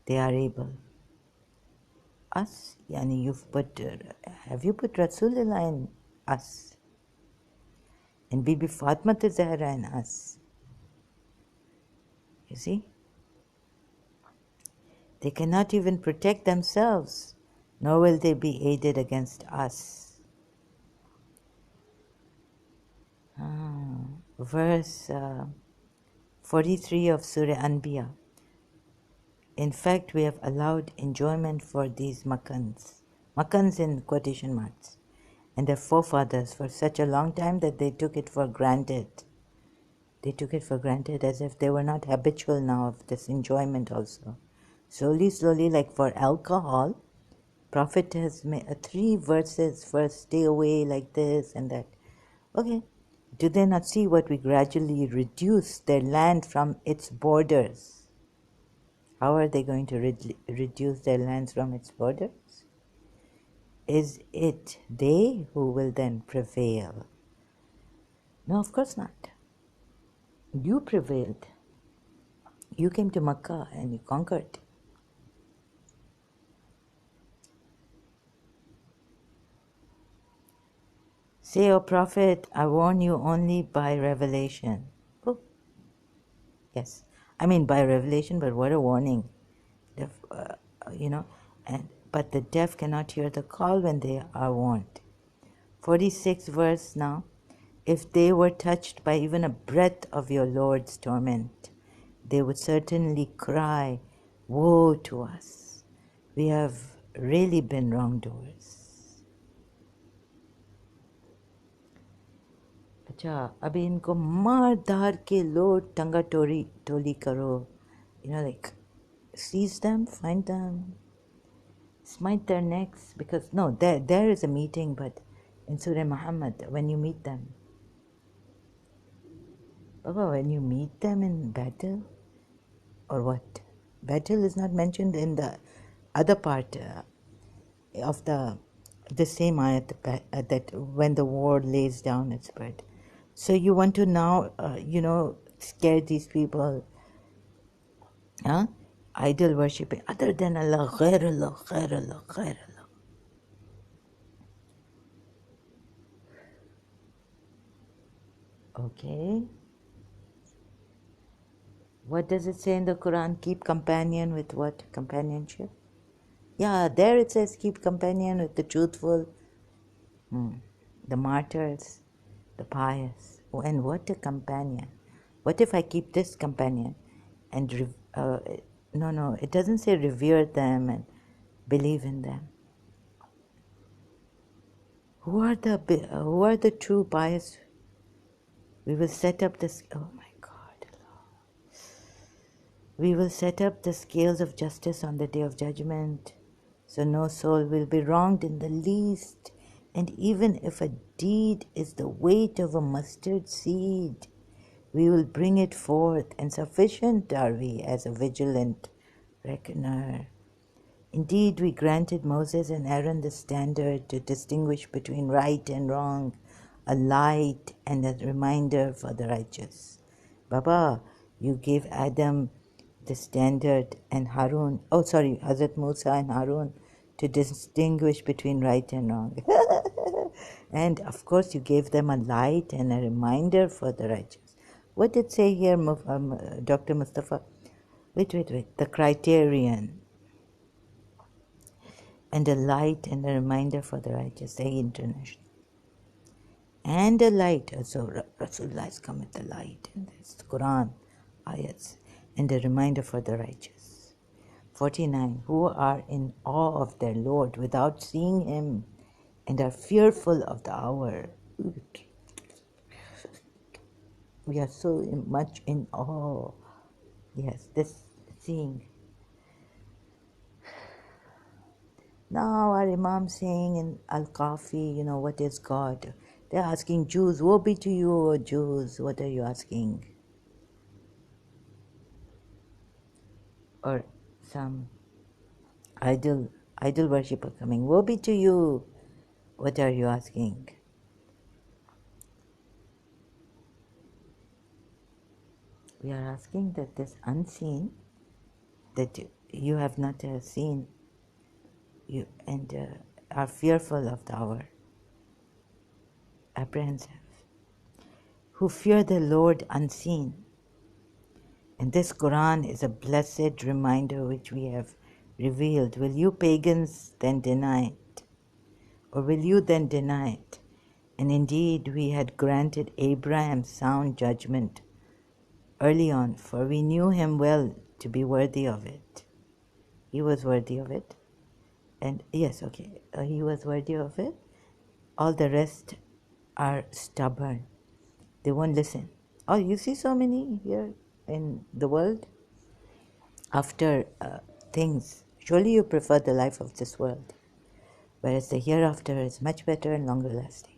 they are able. Us? Yani you've put, have you put Rasulullah in us? And Bibi Fatma Zahra in us? You see? They cannot even protect themselves, nor will they be aided against us. Verse 43 of Surah Anbiya. In fact, we have allowed enjoyment for these Makkans in quotation marks, and their forefathers for such a long time that they took it for granted. They took it for granted as if they were not habitual now of this enjoyment also. Slowly, like for alcohol, Prophet has made 3 verses, first stay away like this and that. Okay, do they not see what we gradually reduce their land from its borders? How are they going to reduce their lands from its borders? Is it they who will then prevail? No, of course not. You prevailed. You came to Makkah and you conquered. Say, O Prophet, I warn you only by revelation. Oh, yes. I mean by revelation, but what a warning. But the deaf cannot hear the call when they are warned. 46 verse now. If they were touched by even a breath of your Lord's torment, they would certainly cry, woe to us. We have really been wrongdoers. अच्छा अभी इनको मार धार के लो टंगा टोली करो, like seize them, find them, smite their necks, because no, there is a meeting, but in Surah Muhammad, when you meet them, Baba, when you meet them in battle, or what? Battle is not mentioned in the other part of the same ayat that when the war lays down its burden. So you want to now, scare these people, idol worshipping, other than Allah, ghair Allah, ghair Allah, ghair Allah. Okay. What does it say in the Quran? Keep companion with what? Companionship? Yeah, there it says keep companion with the truthful, the martyrs, the pious. Oh, and what a companion. What if I keep this companion and no, it doesn't say revere them and believe in them. Who are the true pious? We will set up this. Oh my God, Allah. We will set up the scales of justice on the day of judgment, so no soul will be wronged in the least. And even if a deed is the weight of a mustard seed, we will bring it forth, and sufficient are we as a vigilant reckoner. Indeed, we granted Moses and Aaron the standard to distinguish between right and wrong, a light and a reminder for the righteous. Baba, you gave Adam the standard and Hazrat Musa and Harun to distinguish between right and wrong. And of course, you gave them a light and a reminder for the righteous. What did it say here, Dr. Mustafa? Wait. The criterion and a light and a reminder for the righteous, the international. And a light, so Rasulullah has come with the light in this Quran, ayats, and a reminder for the righteous. 49, who are in awe of their Lord without seeing Him and are fearful of the hour. We are so much in awe. Yes, this seeing. Now our Imam saying in Al-Kafi, what is God? They're asking Jews, woe be to you, O Jews, what are you asking? Or some idol worshipper coming, woe be to you, what are you asking? We are asking that this unseen, that you have not seen, you and are fearful of the hour, apprehensive, who fear the Lord unseen. And this Quran is a blessed reminder which we have revealed. Will you pagans then deny it? Or will you then deny it? And indeed we had granted Abraham sound judgment early on, for we knew him well to be worthy of it. He was worthy of it. And yes, okay, he was worthy of it. All the rest are stubborn. They won't listen. Oh, you see so many here in the world? After things, surely you prefer the life of this world, whereas the hereafter is much better and longer lasting.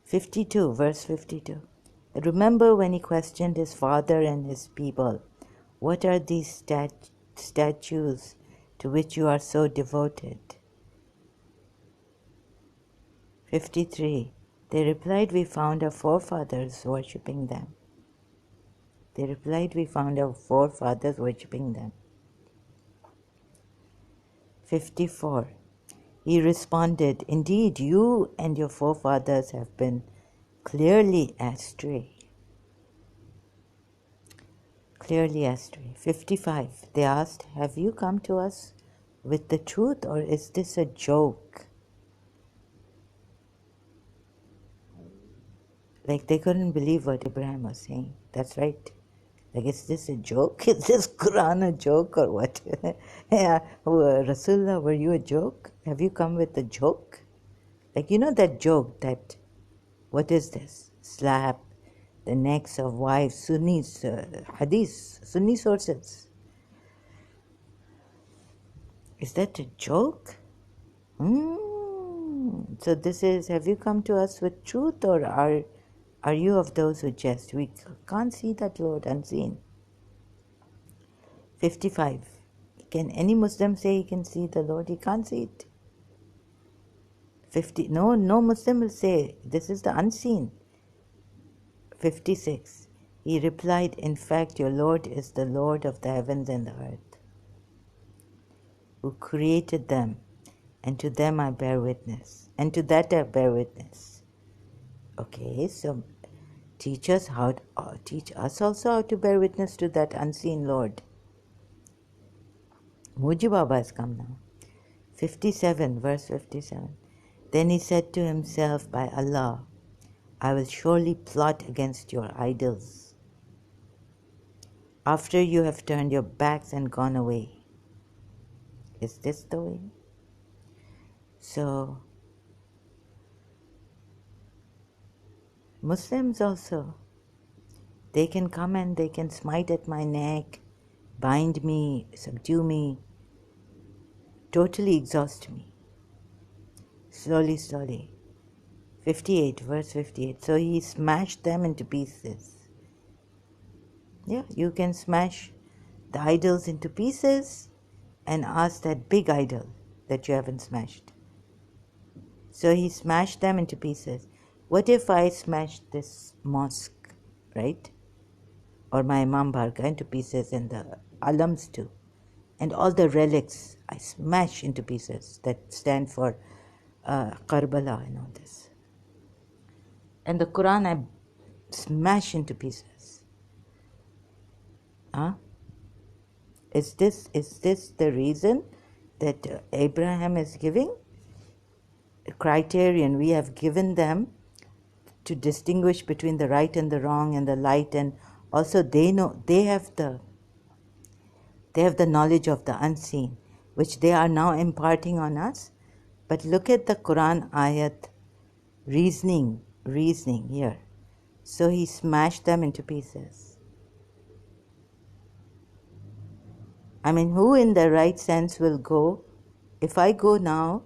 52, verse 52. Remember when he questioned his father and his people, what are these statues to which you are so devoted? 53. They replied, we found our forefathers worshipping them. 54. He responded, indeed, you and your forefathers have been clearly astray. 55. They asked, have you come to us with the truth, or is this a joke? Like they couldn't believe what Abraham was saying. That's right. Like, is this a joke? Is this Quran a joke or what? Yeah, Rasulullah, were you a joke? Have you come with a joke? Like, that joke that, what is this? Slap the necks of wives, Sunnis, hadith, Sunni sources. Is that a joke? So this is, have you come to us with truth, or are you of those who jest? We can't see that Lord unseen. 55. Can any Muslim say he can see the Lord? He can't see it. 50. No Muslim will say, this is the unseen. 56. He replied, in fact, your Lord is the Lord of the heavens and the earth, who created them, and to them I bear witness, and to that I bear witness. Okay, so teach us also how to bear witness to that unseen Lord. Muji Baba has come now. 57, verse 57. Then he said to himself, by Allah, I will surely plot against your idols after you have turned your backs and gone away. Is this the way? So, Muslims also, they can come and they can smite at my neck, bind me, subdue me, totally exhaust me. Slowly. 58, verse 58. So he smashed them into pieces. Yeah, you can smash the idols into pieces and ask that big idol that you haven't smashed. So he smashed them into pieces. What if I smashed this mosque, right? Or my Imam Barga into pieces, and the alams too. And all the relics I smash into pieces that stand for Karbala and all this. And the Quran I smash into pieces. Huh? Is this the reason that Abraham is giving? A criterion we have given them to distinguish between the right and the wrong and the light, and also they know they have the knowledge of the unseen, which they are now imparting on us. But look at the Quran ayat reasoning here. So he smashed them into pieces. I mean, who in the right sense will go? If I go now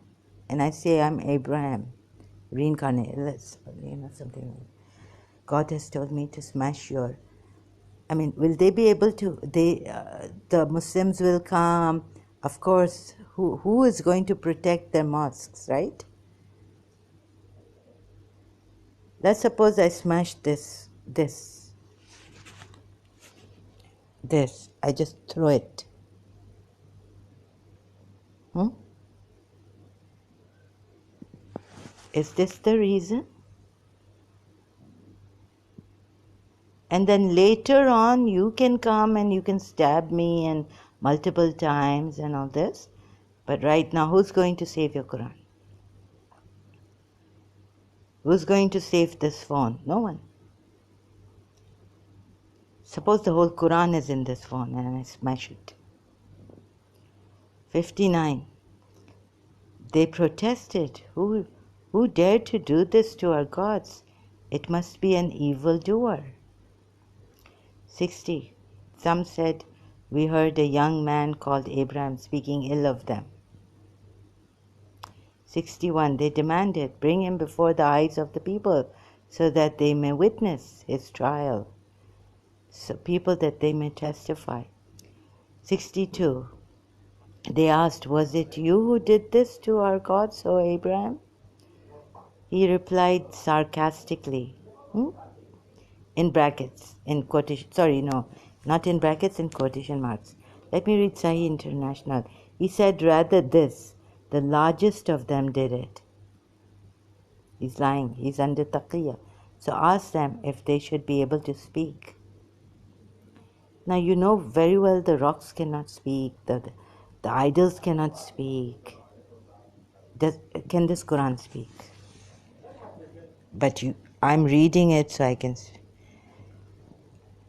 and I say I'm Abraham, reincarnated, something like God has told me to smash your. I mean, will they be able to? The Muslims will come. Of course, who is going to protect their mosques, right? Let's suppose I smash this. I just throw it. Is this the reason? And then later on, you can come and you can stab me and multiple times and all this. But right now, who's going to save your Quran? Who's going to save this phone? No one. Suppose the whole Quran is in this phone and I smash it. 59. They protested. Who dared to do this to our gods? It must be an evildoer. 60. Some said, we heard a young man called Abraham speaking ill of them. 61. They demanded, bring him before the eyes of the people so that they may witness his trial. So people that they may testify. 62. They asked, was it you who did this to our gods, O Abraham? He replied sarcastically, in brackets, in quotation, sorry, no, not in brackets, in quotation marks. Let me read Sahih International. He said, rather this, the largest of them did it. He's lying, he's under taqiyya. So ask them if they should be able to speak. Now you know very well the rocks cannot speak, the idols cannot speak. Can this Quran speak? But I'm reading it so I can.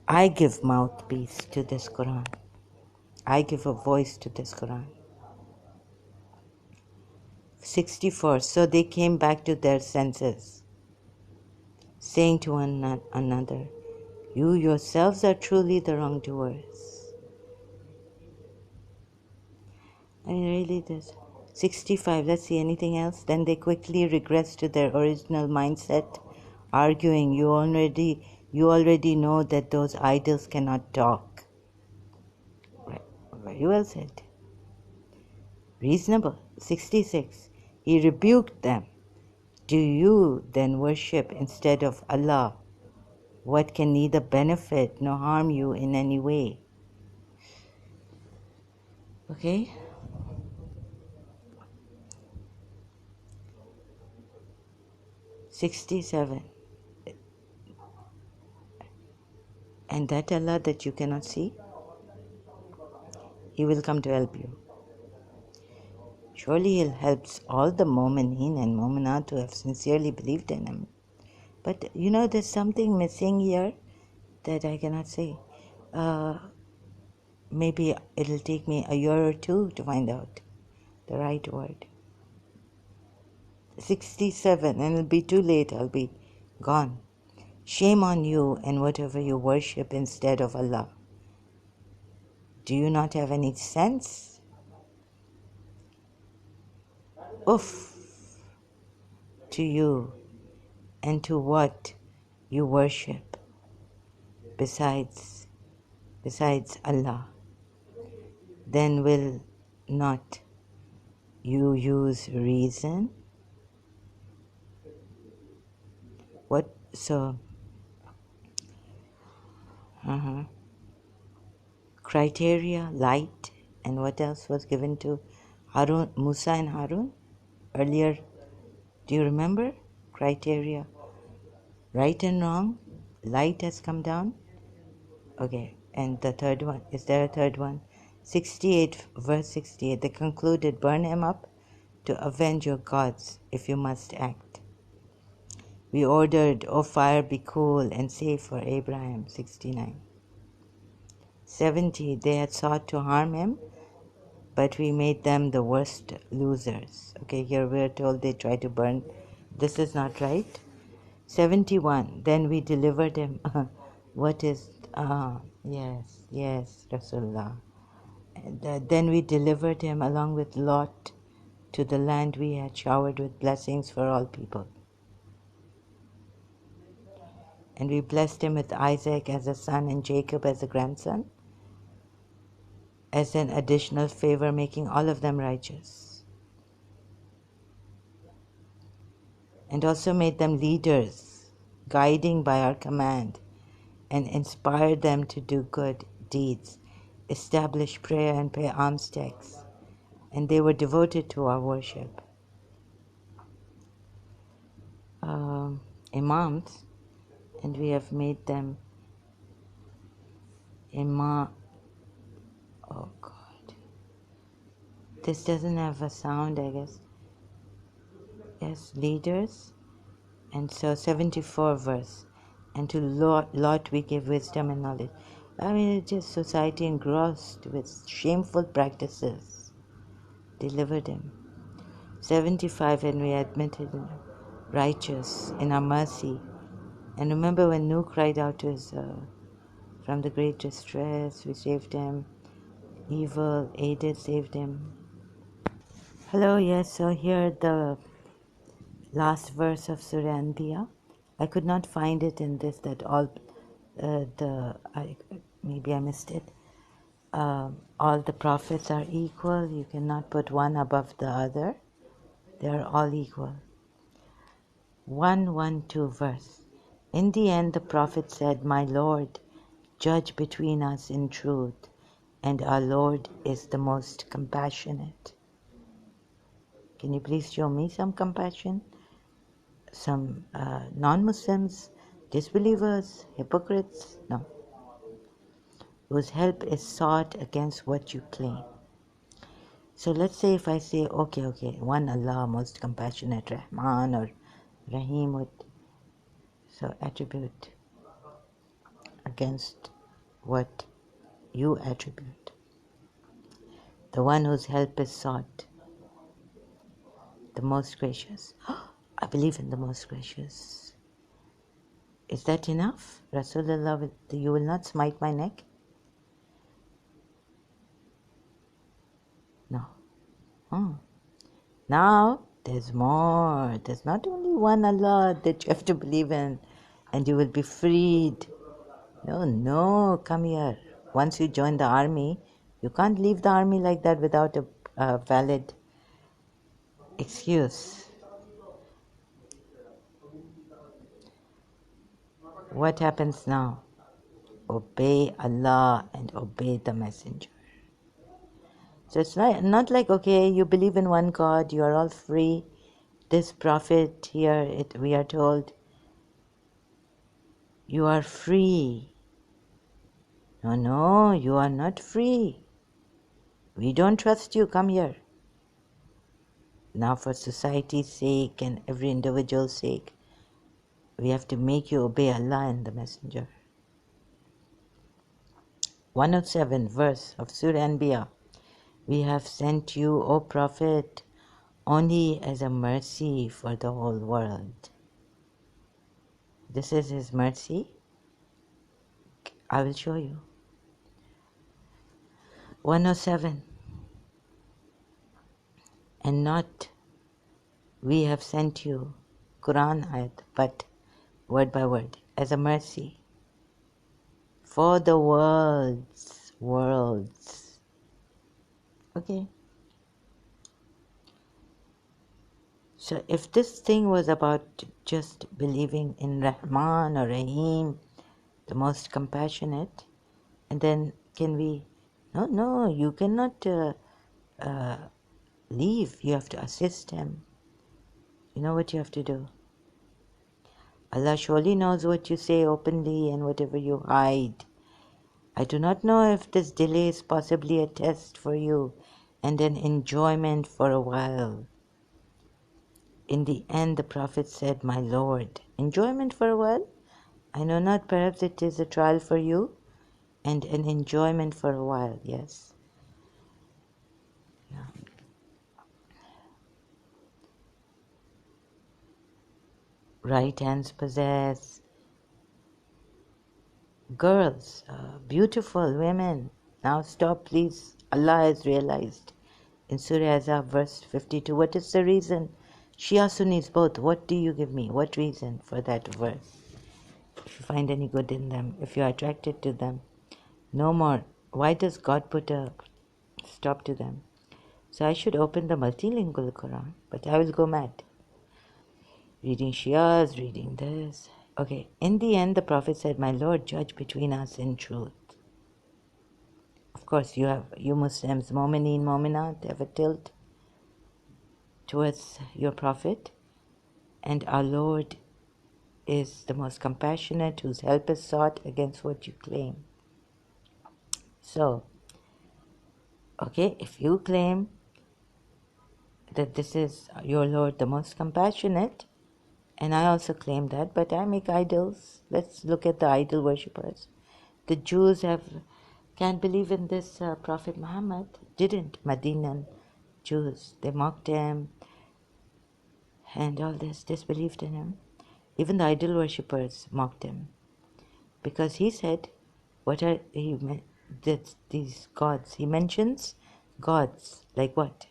I give mouthpiece to this Quran. I give a voice to this Quran. 64. So they came back to their senses, saying to one another, you yourselves are truly the wrongdoers. I really this. 65. Let's see, anything else? Then they quickly regressed to their original mindset, arguing, you already know that those idols cannot talk. Right. Very well said. Reasonable. 66. He rebuked them. Do you then worship instead of Allah what can neither benefit nor harm you in any way? Okay? $67. And that Allah that you cannot see, He will come to help you. Surely He'll help all the Mu'mineen and Mu'minat who have sincerely believed in Him. But there's something missing here that I cannot say. Maybe it'll take me a year or two to find out the right word. 67, and it'll be too late, I'll be gone. Shame on you and whatever you worship instead of Allah. Do you not have any sense? Oof to you and to what you worship besides besides Allah, then will not you use reason? What? So, criteria, light, and what else was given to Harun, Musa and Harun earlier? Do you remember? Criteria, right and wrong, light has come down. Okay, and the third one, is there a third one? 68, verse 68, they concluded, burn him up to avenge your gods if you must act. We ordered, O fire, be cool and safe for Abraham, 69. 70, they had sought to harm him, but we made them the worst losers. Okay, here we're told they tried to burn. This is not right. 71, then we delivered him. What is, yes, Rasulullah. Then we delivered him along with Lot to the land we had showered with blessings for all people. And we blessed him with Isaac as a son and Jacob as a grandson, as an additional favor, making all of them righteous. And also made them leaders, guiding by our command, and inspired them to do good deeds, establish prayer and pay alms tax, and they were devoted to our worship. Imams, and we have made them imam. Oh God, this doesn't have a sound, I guess. Yes, leaders. And so 74 verse, and to Lot we give wisdom and knowledge. I mean, it's just society engrossed with shameful practices. Delivered him. 75, and we admitted him righteous in our mercy. And remember when Nuh cried out to his, from the great distress, we saved him. Evil, aided, saved him. Hello, yes, so here the last verse of Surah Anbiya. I could not find it in this, that all maybe I missed it. All the prophets are equal. You cannot put one above the other. They are all equal. 112 verse. In the end, the prophet said, my Lord, judge between us in truth, and our Lord is the most compassionate. Can you please show me some compassion? Some non-Muslims, disbelievers, hypocrites? No. Whose help is sought against what you claim. So let's say if I say, okay, one Allah, most compassionate, Rahman or Rahim, would so attribute against what you attribute. The one whose help is sought, the most gracious. I believe in the most gracious. Is that enough? Rasulullah, you will not smite my neck? No. Now, there's more. There's not only one Allah that you have to believe in and you will be freed. No, come here. Once you join the army, you can't leave the army like that without a valid excuse. What happens now? Obey Allah and obey the Messenger. So it's not like, okay, you believe in one God, you are all free. This prophet here, we are told, you are free. No, you are not free. We don't trust you, come here. Now for society's sake and every individual's sake, we have to make you obey Allah and the Messenger. 107 verse of Surah Anbiya. We have sent you, O Prophet, only as a mercy for the whole world. This is His mercy. I will show you. 107. And not we have sent you, Quran ayat, but word by word, as a mercy for the worlds. Okay. So if this thing was about just believing in Rahman or Rahim, the most compassionate, and then can we? No, you cannot leave. You have to assist him. You know what you have to do. Allah surely knows what you say openly and whatever you hide. I do not know if this delay is possibly a test for you and an enjoyment for a while. In the end, the Prophet said, My Lord, enjoyment for a while? I know not, perhaps it is a trial for you and an enjoyment for a while, yes. Yeah. Right hands possess. Girls, beautiful women. Now stop, please. Allah has realized. In Surah Azab, verse 52, what is the reason? Shia Sunnis both. What do you give me? What reason for that verse? If you find any good in them, if you are attracted to them, no more. Why does God put a stop to them? So I should open the multilingual Quran, but I will go mad. Reading Shias, reading this. Okay, in the end, the Prophet said, My Lord, judge between us in truth. Of course, you Muslims, Momineen, Mominat, have a tilt towards your Prophet, and our Lord is the most compassionate, whose help is sought against what you claim. So, okay, if you claim that this is your Lord, the most compassionate, and I also claim that, but I make idols. Let's look at the idol worshippers. The Jews can't believe in this Prophet Muhammad. Didn't. Medinan Jews. They mocked him and all this, disbelieved in him. Even the idol worshippers mocked him. Because he said, these gods? He mentions gods. Like what?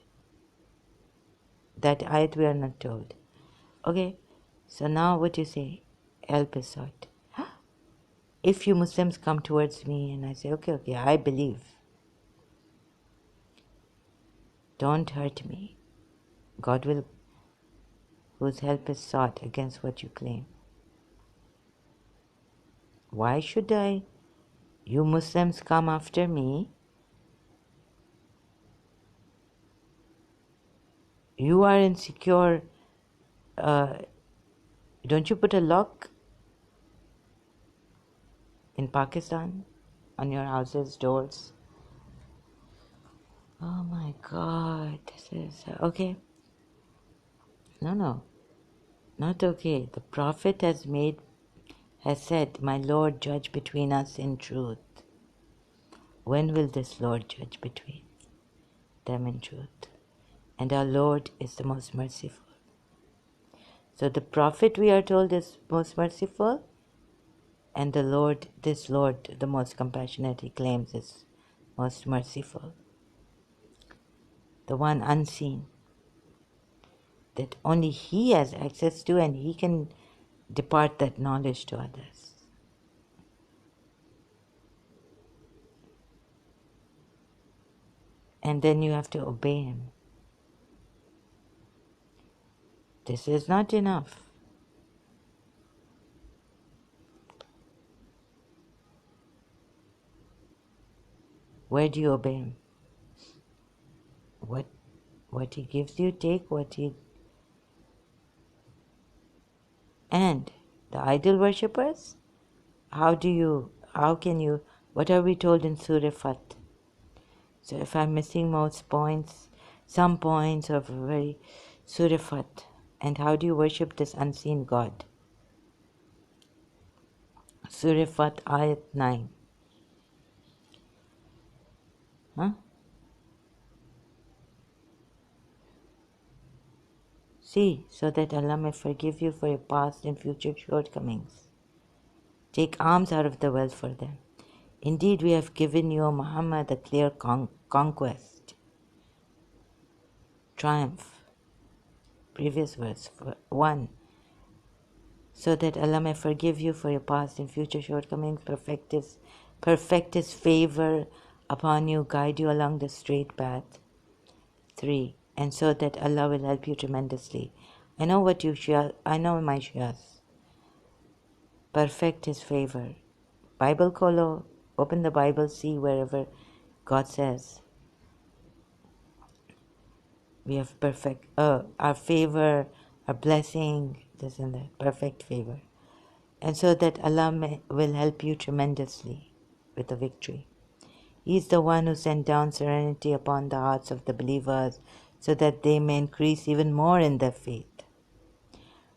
That ayat we are not told. Okay, so now what you say? Help is sought. If you Muslims come towards me and I say, okay, I believe. Don't hurt me. God will, whose help is sought against what you claim. Why should you Muslims come after me? You are insecure. Don't you put a lock in Pakistan on your houses' doors? Oh my God, this is okay. No, not okay. The Prophet has said, My Lord, judge between us in truth. When will this Lord judge between them in truth? And our Lord is the most merciful. So the Prophet, we are told, is most merciful, and this Lord, the most compassionate, he claims is most merciful. The one unseen, that only he has access to, and he can depart that knowledge to others. And then you have to obey him. This is not enough. Where do you obey him? What he gives you, take what he... And the idol worshippers, how can you, what are we told in Surah Fat? So if I'm missing some points of very Surah Fat, and how do you worship this unseen God? Surah Fat, Ayat 9. Huh? See, so that Allah may forgive you for your past and future shortcomings. Take alms out of the wealth for them. Indeed, we have given you, O Muhammad, a clear conquest. Triumph. Previous verse 1. So that Allah may forgive you for your past and future shortcomings, perfect His perfect His favor upon you, guide you along the straight path. 3. And so that Allah will help you tremendously. I know what you Shia, I know my Shias. Perfect His favor. Bible Kolo, open the Bible, see wherever God says we have perfect, our favor, our blessing, this and that, perfect favor. And so that Allah will help you tremendously with the victory. He is the one who sent down serenity upon the hearts of the believers so that they may increase even more in their faith.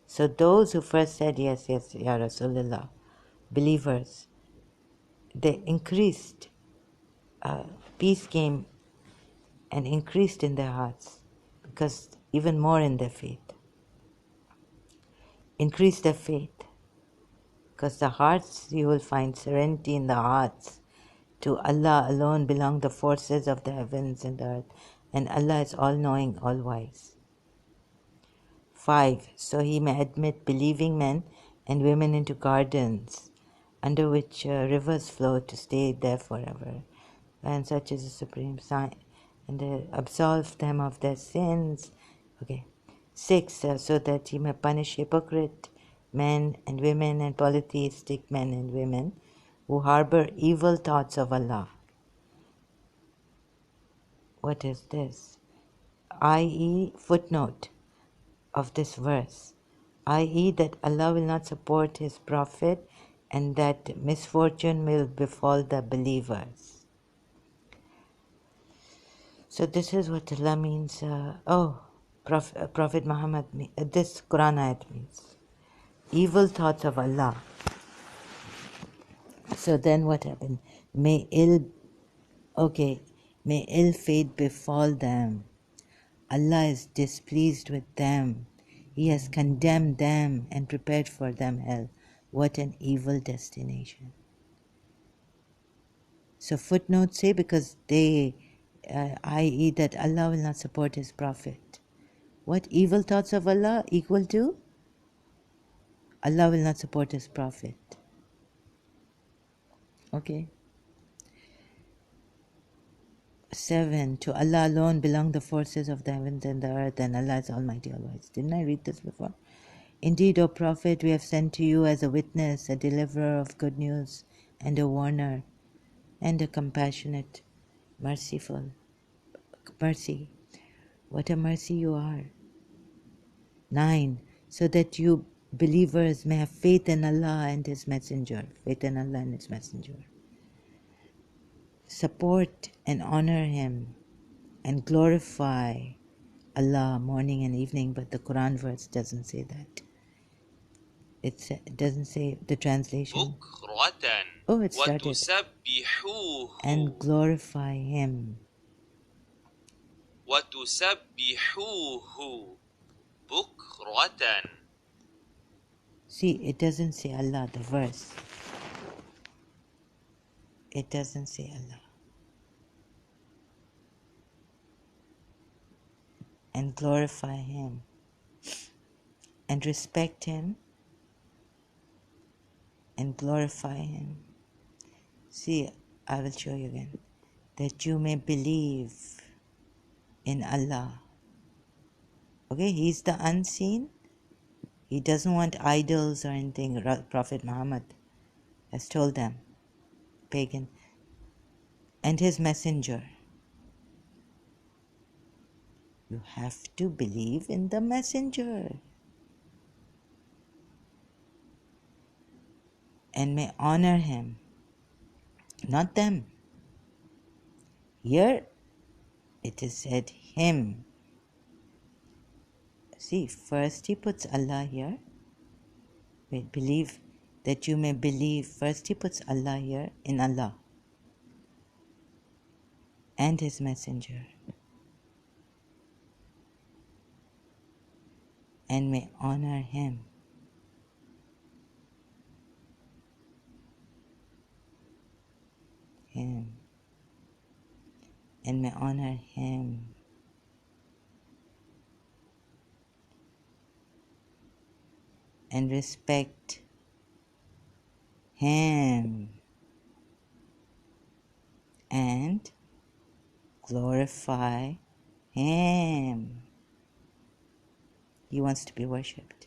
So those who first said, yes, yes, Ya Rasulullah, believers, they increased, peace came and increased in their hearts because even more in their faith. Increase their faith because the hearts, you will find serenity in the hearts. To Allah alone belong the forces of the heavens and the earth, and Allah is all-knowing, all-wise. 5. So He may admit believing men and women into gardens under which rivers flow to stay there forever, and such is the supreme sign, and absolve them of their sins. Okay. 6. So that He may punish hypocrite men and women and polytheistic men and women who harbor evil thoughts of Allah. What is this? I.e. footnote of this verse, i.e. that Allah will not support His Prophet and that misfortune will befall the believers. So this is what Allah means. Prophet Muhammad, this Quran ayat means evil thoughts of Allah. So then what happened? May ill fate befall them. Allah is displeased with them. He has condemned them and prepared for them hell. What an evil destination. So footnotes say because they, i.e. that Allah will not support His Prophet. What evil thoughts of Allah equal to? Allah will not support His Prophet. Okay. 7. To Allah alone belong the forces of the heavens and the earth, and Allah is Almighty, All-Wise. Didn't I read this before? Indeed, O Prophet, we have sent to you as a witness, a deliverer of good news, and a warner, and a compassionate, merciful. Mercy. What a mercy you are. 9. So that you believers may have faith in Allah and His Messenger. Faith in Allah and His Messenger. Support and honor Him and glorify Allah morning and evening, but the Quran verse doesn't say that. It doesn't say the translation. Oh, it started. And glorify Him. See, it doesn't say Allah, the verse. It doesn't say Allah. And glorify Him. And respect Him. And glorify Him. See, I will show you again. That you may believe in Allah. Okay, He's the unseen. He doesn't want idols or anything. Prophet Muhammad has told them, pagan, and His messenger. You have to believe in the messenger. And may honor him, not them. Here it is said him. See, first he puts Allah here. Wait, believe that you may believe. First he puts Allah here in Allah and His messenger. And may honor him. Him. And may honor him. And respect him. and glorify Him. He wants to be worshipped.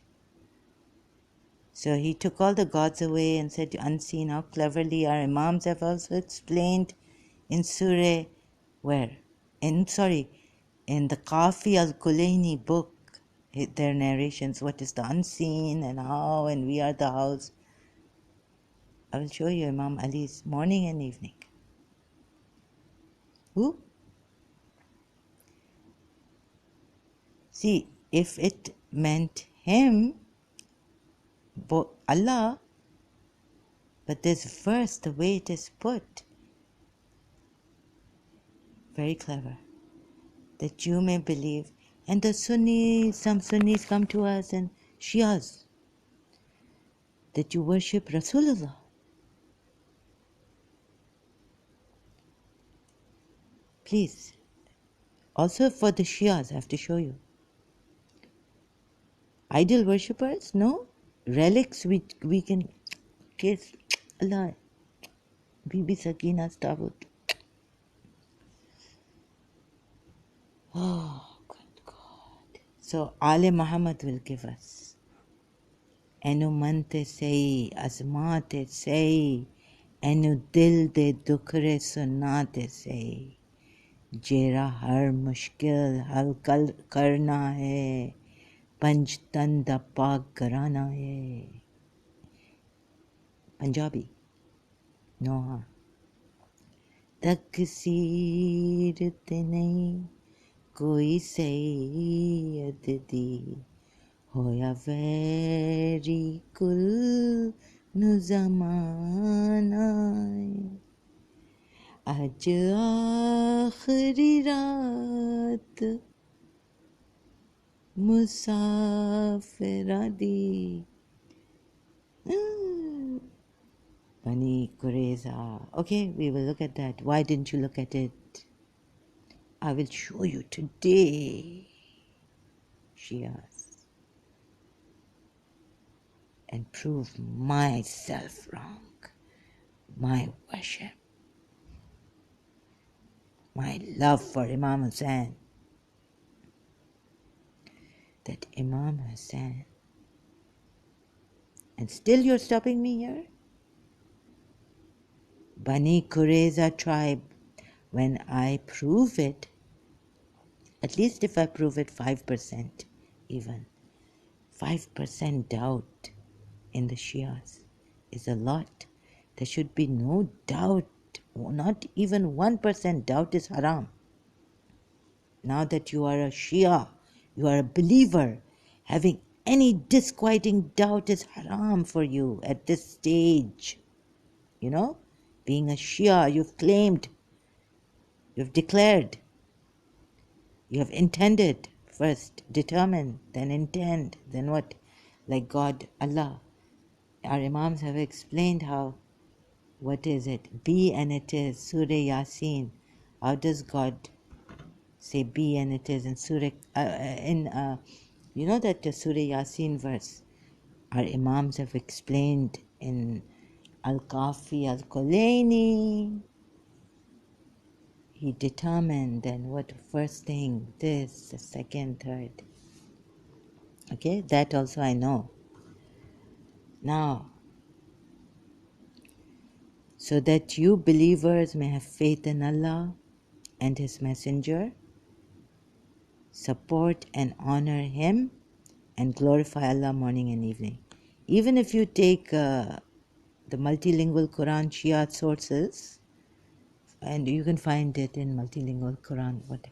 So he took all the gods away and said, unseen. How cleverly our Imams have also explained in Surah, where? In the Kafi al-Kulaini book, their narrations, what is the unseen and how, and we are the house. I will show you Imam Ali's morning and evening. Who? See, if it meant him, Allah, but this verse, the way it is put, very clever, that you may believe. And the Sunnis, some Sunnis come to us and Shias, that you worship Rasulullah. Please, also for the Shias, I have to show you. Idol worshippers, no. Relics we can kiss. Allah, Bibi Sakina's tabut. Oh, good God. So, Ale Muhammad will give us. Enu man te sei, azma te sei, enu dil de dukre sunna te sei. जेरा हर मुश्किल हल करना है पंचतन दा पाक कराना है पंजाबी नोहा तकसीर ते नहीं कोई सैयद दी होया वैरी कुल नु ज़माना आज आखिरी रात मुसाफिरा दी Bani Qurayza. Okay, we will look at that. Why didn't you look at it? I will show you today, Shias, and prove myself wrong. My worship, my love for Imam Hussain. That Imam Hussain. And still you're stopping me here? Bani Qurayza tribe, when I prove it, at least if I prove it 5% even, 5% doubt in the Shias is a lot. There should be no doubt, not even 1% doubt is haram. Now that you are a Shia, you are a believer, having any disquieting doubt is haram for you at this stage. You know, being a Shia, you've claimed, you've declared, you have intended, first determine, then intend, then what? Like God, Allah. Our Imams have explained how, what is it? Be and it is, Surah Yasin. How does God say be and it is in Surah, you know that Surah Yasin verse? Our Imams have explained in Al-Kafi Al-Kulaini. He determined then what first thing, this, the second, third. Okay, that also I know. Now, so that you believers may have faith in Allah and His Messenger, support and honor Him, and glorify Allah morning and evening. Even if you take the multilingual Quran Shia sources, and you can find it in multilingual Quran, what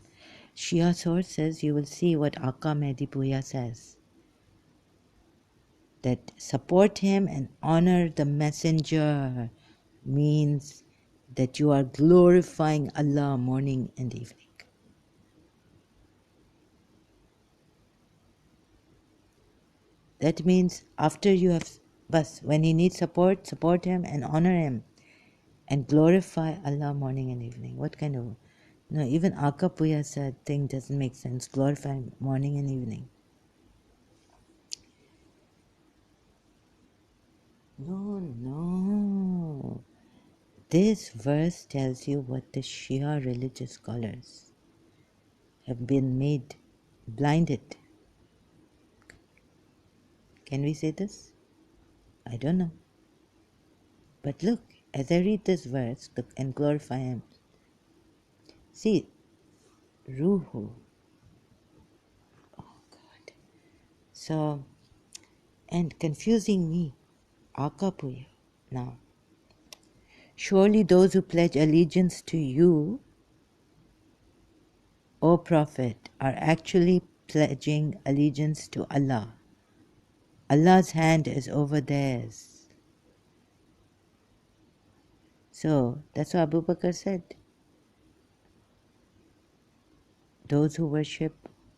Shia sources, you will see what Aqā Mehdi Puya says. That support him and honor the messenger means that you are glorifying Allah morning and evening. That means after you have, when he needs support, support him and honor him and glorify Allah morning and evening. What kind of, no, even Aqā Puya said thing doesn't make sense. Glorify morning and evening. No. This verse tells you what the Shia religious scholars have been made blinded. Can we say this? I don't know. But look, as I read this verse and glorify Him, see, Ruhu. Oh God. So, and confusing me, Akapuya. Now, surely those who pledge allegiance to you, O Prophet, are actually pledging allegiance to Allah. Allah's hand is over theirs. So that's what Abu Bakr said. Those who worship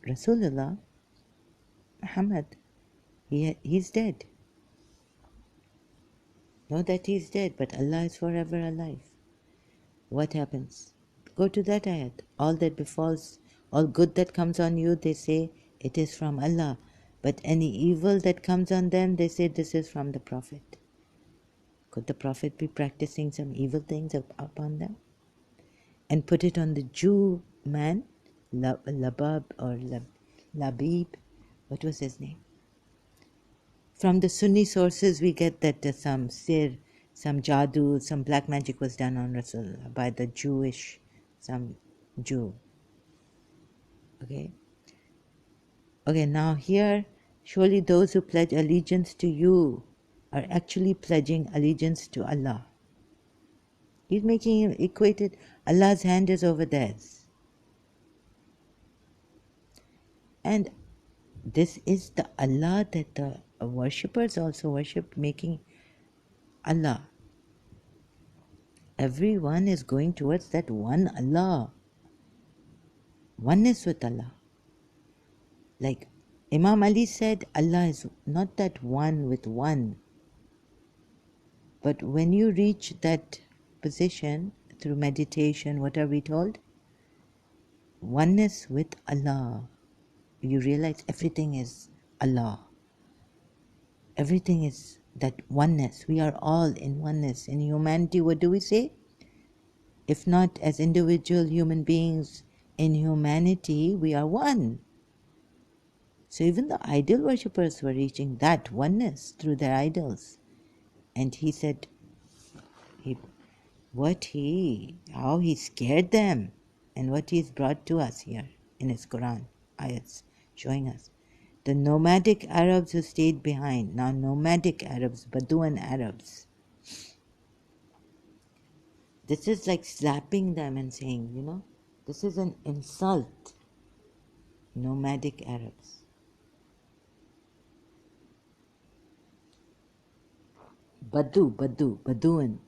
Rasulullah, Muhammad, he's dead. Know that he's dead, but Allah is forever alive. What happens? Go to that ayat. All that befalls, all good that comes on you, they say it is from Allah. But any evil that comes on them, they say this is from the Prophet. Could the Prophet be practicing some evil things upon them? And put it on the Jew man, Labab or Labib, what was his name? From the Sunni sources, we get that some sir, some jadoo, some black magic was done on Rasulullah by the Jewish, some Jew. Okay. Okay, now here, surely those who pledge allegiance to you are actually pledging allegiance to Allah. He's making him equated, Allah's hand is over theirs. And this is the Allah that the worshippers also worship, making Allah. Everyone is going towards that one Allah. Oneness with Allah. Like Imam Ali said, Allah is not that one with one. But when you reach that position through meditation, what are we told? Oneness with Allah. You realize everything is Allah. Everything is that oneness. We are all in oneness. In humanity, what do we say? If not as individual human beings, in humanity, we are one. So even the idol worshippers were reaching that oneness through their idols. And he said, how he scared them, and what he's brought to us here in his Quran ayats, showing us. The nomadic Arabs who stayed behind. Now nomadic Arabs, Bedouin Arabs. This is like slapping them and saying, this is an insult. Nomadic Arabs. Bedouin.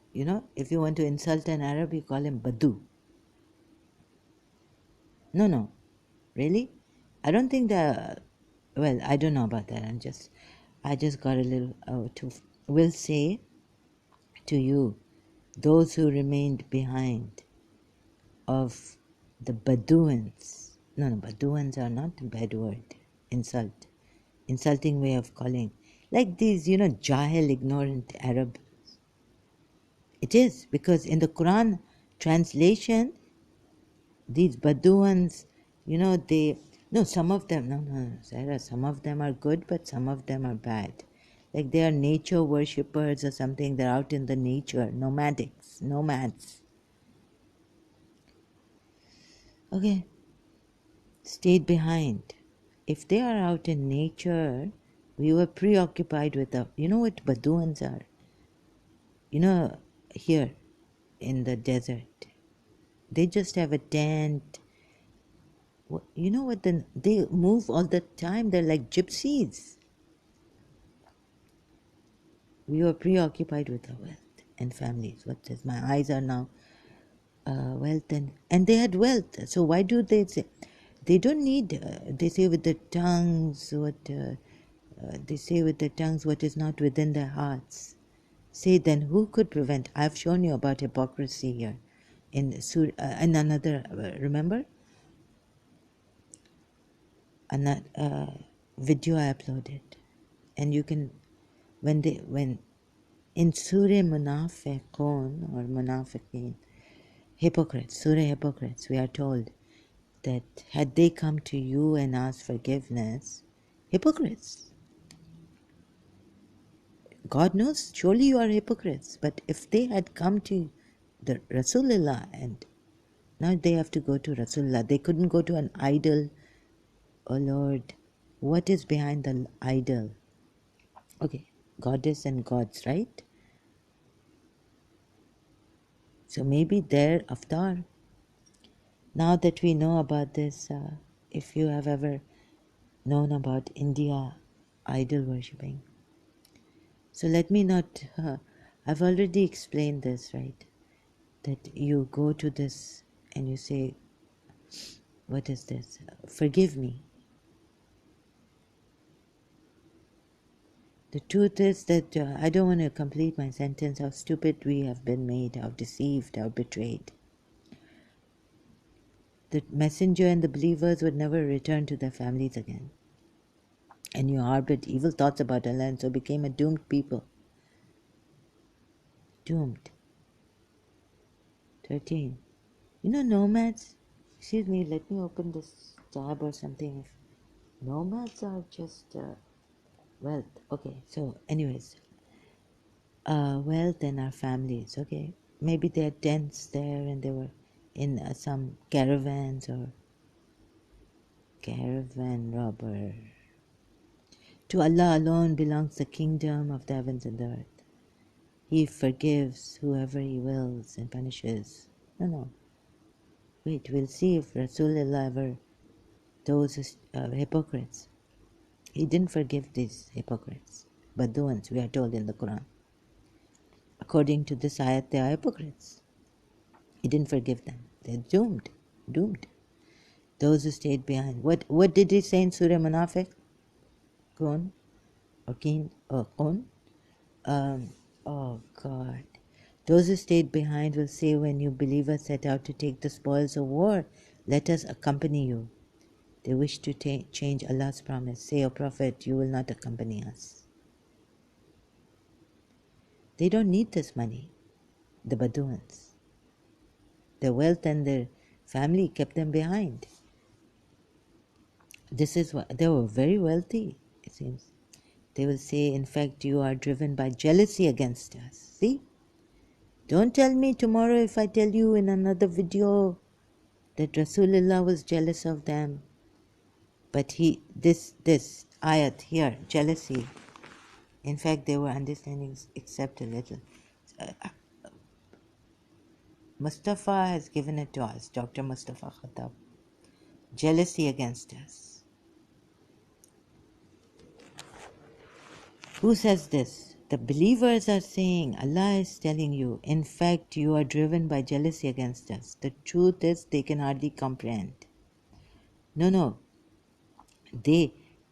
If you want to insult an Arab, you call him Badu. No. Really? I don't think I don't know about that. I just got a little will say to you, those who remained behind of the Bedouins. No, Bedouins are not a bad word. Insulting way of calling. Like these, Jahil, ignorant Arab. It is, because in the Quran translation, these Bedouins, some of them, Sarah, some of them are good, but some of them are bad. Like they are nature worshippers or something, they're out in the nature, nomads. Okay, stayed behind. If they are out in nature, we were preoccupied with what Bedouins are? Here in the desert, they just have a tent. They move all the time. They're like gypsies. We were preoccupied with our wealth and families. What says my eyes are now wealth and they had wealth. So why do they say they don't need? They say with the tongues what is not within their hearts. Say then, who could prevent? I've shown you about hypocrisy here in another. Remember? Another video I uploaded, and you can when In Surah Munafiqun or Munafiqeen, hypocrites, Surah hypocrites, we are told that had they come to you and asked forgiveness, hypocrites, God knows, surely you are hypocrites, but if they had come to the Rasulullah and now they have to go to Rasulullah, they couldn't go to an idol. Oh Lord, what is behind the idol? Okay, goddess and gods, right? So maybe their avatar. Now that we know about this, if you have ever known about India idol worshipping, so let me not, I've already explained this, right? That you go to this and you say, what is this? Forgive me. The truth is that I don't want to complete my sentence. How stupid we have been made, how deceived, how betrayed. The messenger and the believers would never return to their families again. And you harbored evil thoughts about Allah and so became a doomed people. Doomed. 13. You know nomads? Excuse me, let me open this tab or something. Nomads are just wealth. Okay, so anyways, wealth and our families. Okay, maybe they had tents there and they were in some caravans or caravan robber. To Allah alone belongs the kingdom of the heavens and the earth. He forgives whoever He wills and punishes. No. Wait, we'll see if Rasulullah ever, those hypocrites, He didn't forgive these hypocrites. But the ones we are told in the Quran. According to this ayat, they are hypocrites. He didn't forgive them. They're doomed. Doomed. Those who stayed behind. What did He say in Surah Munafiq? Kun or Keen or Kun? Oh God. Those who stayed behind will say when you believers set out to take the spoils of war, let us accompany you. They wish to change Allah's promise. Say, O Prophet, you will not accompany us. They don't need this money, the Bedouins. Their wealth and their family kept them behind. This is what they were very wealthy, it seems. They will say, in fact, you are driven by jealousy against us. See? Don't tell me tomorrow if I tell you in another video that Rasulullah was jealous of them. But this ayat here, jealousy, in fact, they were understanding except a little. Mustafa has given it to us, Dr. Mustafa Khattab. Jealousy against us. Who says this? The believers are saying, Allah is telling you, in fact, you are driven by jealousy against us. The truth is, they can hardly comprehend. No.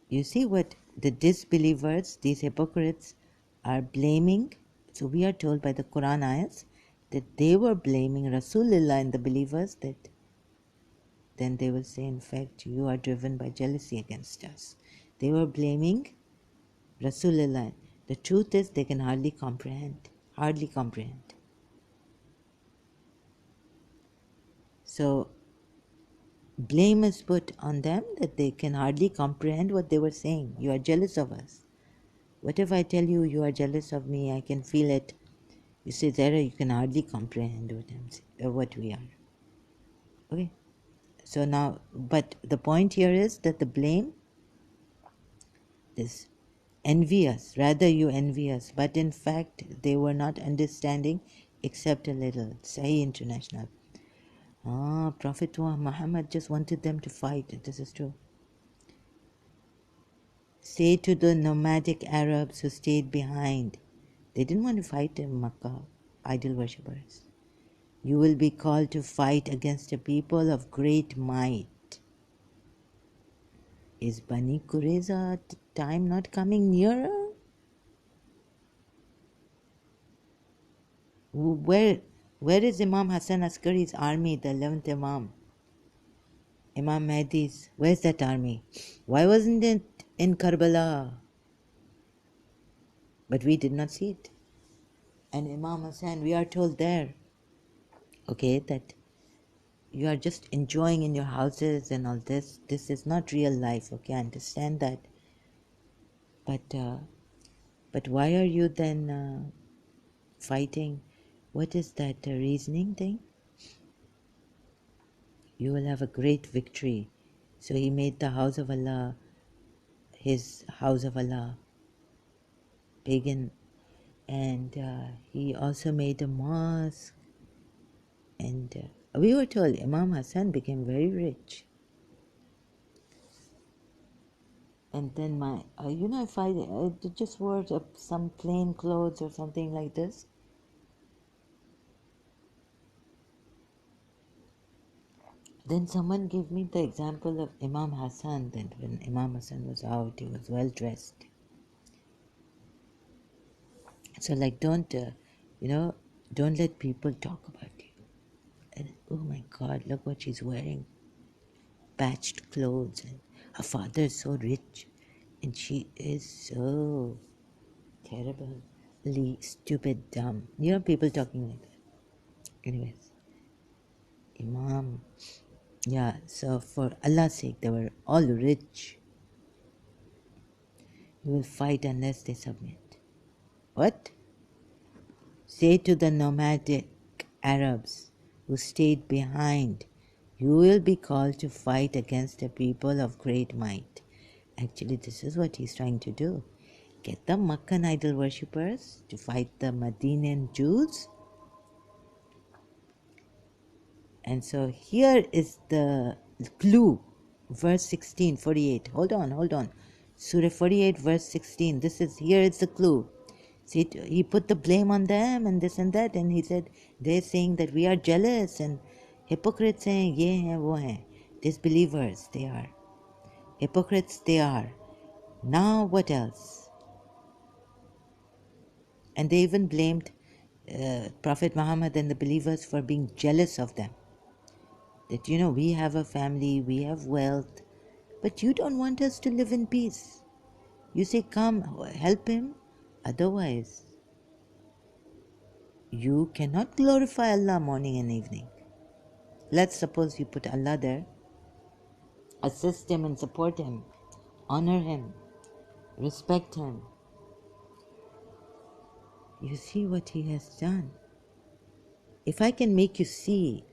You see what the disbelievers, these hypocrites, are blaming. So we are told by the Quran ayats that they were blaming Rasulullah and the believers, that then they will say, in fact, you are driven by jealousy against us. They were blaming Rasulullah. The truth is, they can hardly comprehend. Hardly comprehend. So, blame is put on them that they can hardly comprehend what they were saying. You are jealous of us. What if I tell you you are jealous of me? I can feel it. You say, Zara, you can hardly comprehend what we are. Okay? So now, but the point here is that the blame is envious. Rather, you envy us. But in fact, they were not understanding except a little. Sahih International. Prophet Muhammad just wanted them to fight. This is true. Say to the nomadic Arabs who stayed behind, they didn't want to fight in Makkah, idol worshippers. You will be called to fight against a people of great might. Is Bani Qurayza time not coming nearer? Where is Imam Hassan Askari's army, the 11th Imam? Imam Mahdi's, where's that army? Why wasn't it in Karbala? But we did not see it. And Imam Hassan, we are told there, okay, that you are just enjoying in your houses and all this. This is not real life, okay? I understand that. But why are you then fighting? What is that reasoning thing? You will have a great victory. So he made the house of Allah his house of Allah, pagan, and he also made a mosque. And we were told Imam Hassan became very rich. And then if I just wore some plain clothes or something like this, then someone gave me the example of Imam Hassan, that when Imam Hassan was out, he was well dressed. So don't let people talk about you. And, oh my God, look what she's wearing. Patched clothes, and her father is so rich, and she is so terribly stupid, dumb. People talking like that. Anyways, Imam, yeah, so for Allah's sake, they were all rich. You will fight unless they submit. What? Say to the nomadic Arabs who stayed behind, you will be called to fight against a people of great might. Actually, this is what he's trying to do. Get the Meccan idol worshippers to fight the Medinan Jews. And so here is the clue, verse 16, 48. Hold on. Surah 48, verse 16. Here is the clue. See, he put the blame on them and this and that, and he said, they're saying that we are jealous, and hypocrites saying, ye hai, wo hai. Disbelievers, they are. Hypocrites, they are. Now, what else? And they even blamed Prophet Muhammad and the believers for being jealous of them. That, we have a family, we have wealth, but you don't want us to live in peace. You say, come, help him. Otherwise, you cannot glorify Allah morning and evening. Let's suppose you put Allah there, assist him and support him, honor him, respect him. You see what he has done. If I can make you see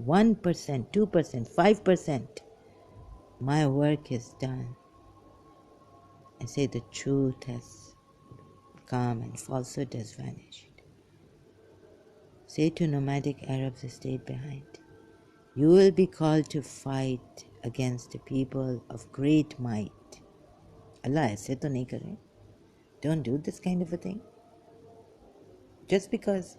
1%, 2%, 5%, my work is done. And say the truth has come and falsehood has vanished. Say to nomadic Arabs who stayed behind, you will be called to fight against a people of great might. Allah aise to nahi kare. Don't do this kind of a thing. Just because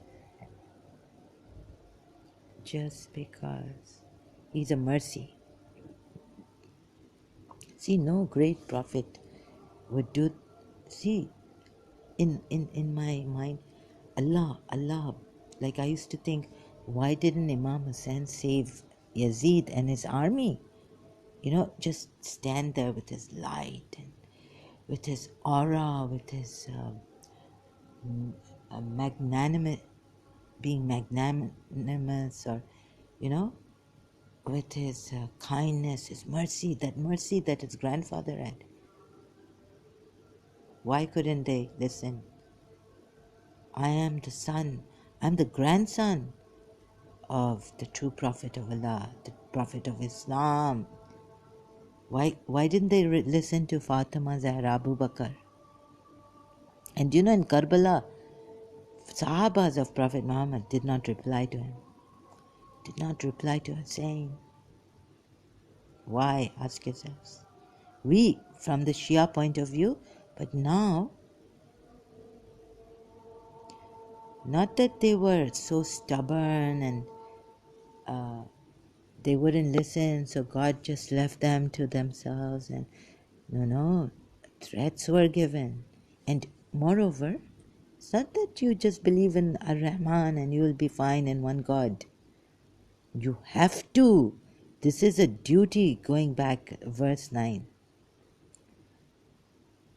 he's a mercy. See, no great prophet would do. See, in my mind, Allah, like I used to think, why didn't Imam Hussein save Yazid and his army? Just stand there with his light and with his aura, with his being magnanimous, or with his kindness, his mercy that his grandfather had. Why couldn't they listen? I am the son, I'm the grandson of the true Prophet of Allah, the Prophet of Islam. Why didn't they listen to Fatima, Zahra, Abu Bakr? And in Karbala, Sahabas of Prophet Muhammad did not reply to him, did not reply to Hussein. Why? Ask yourselves. We, from the Shia point of view, but now, not that they were so stubborn and they wouldn't listen, so God just left them to themselves, and no, threats were given. And moreover, it's not that you just believe in Ar-Rahman and you will be fine in one God. You have to. This is a duty, going back verse 9.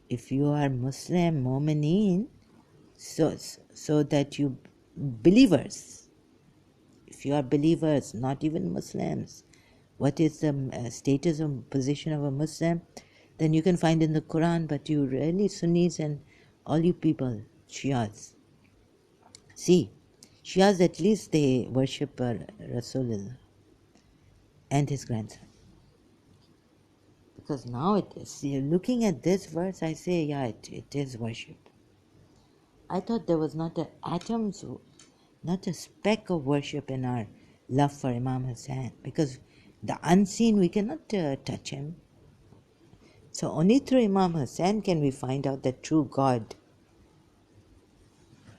If you are Muslim, Mu'mineen, so that you believers, if you are believers, not even Muslims, what is the status or position of a Muslim, then you can find in the Quran, but you really Sunnis and all you people, Shias. See, Shias at least they worship Rasulullah and his grandson. Because now it is, looking at this verse, I say, yeah, it is worship. I thought there was not an atom, not a speck of worship in our love for Imam Hussain, because the unseen, we cannot touch him. So only through Imam Hussain can we find out the true God.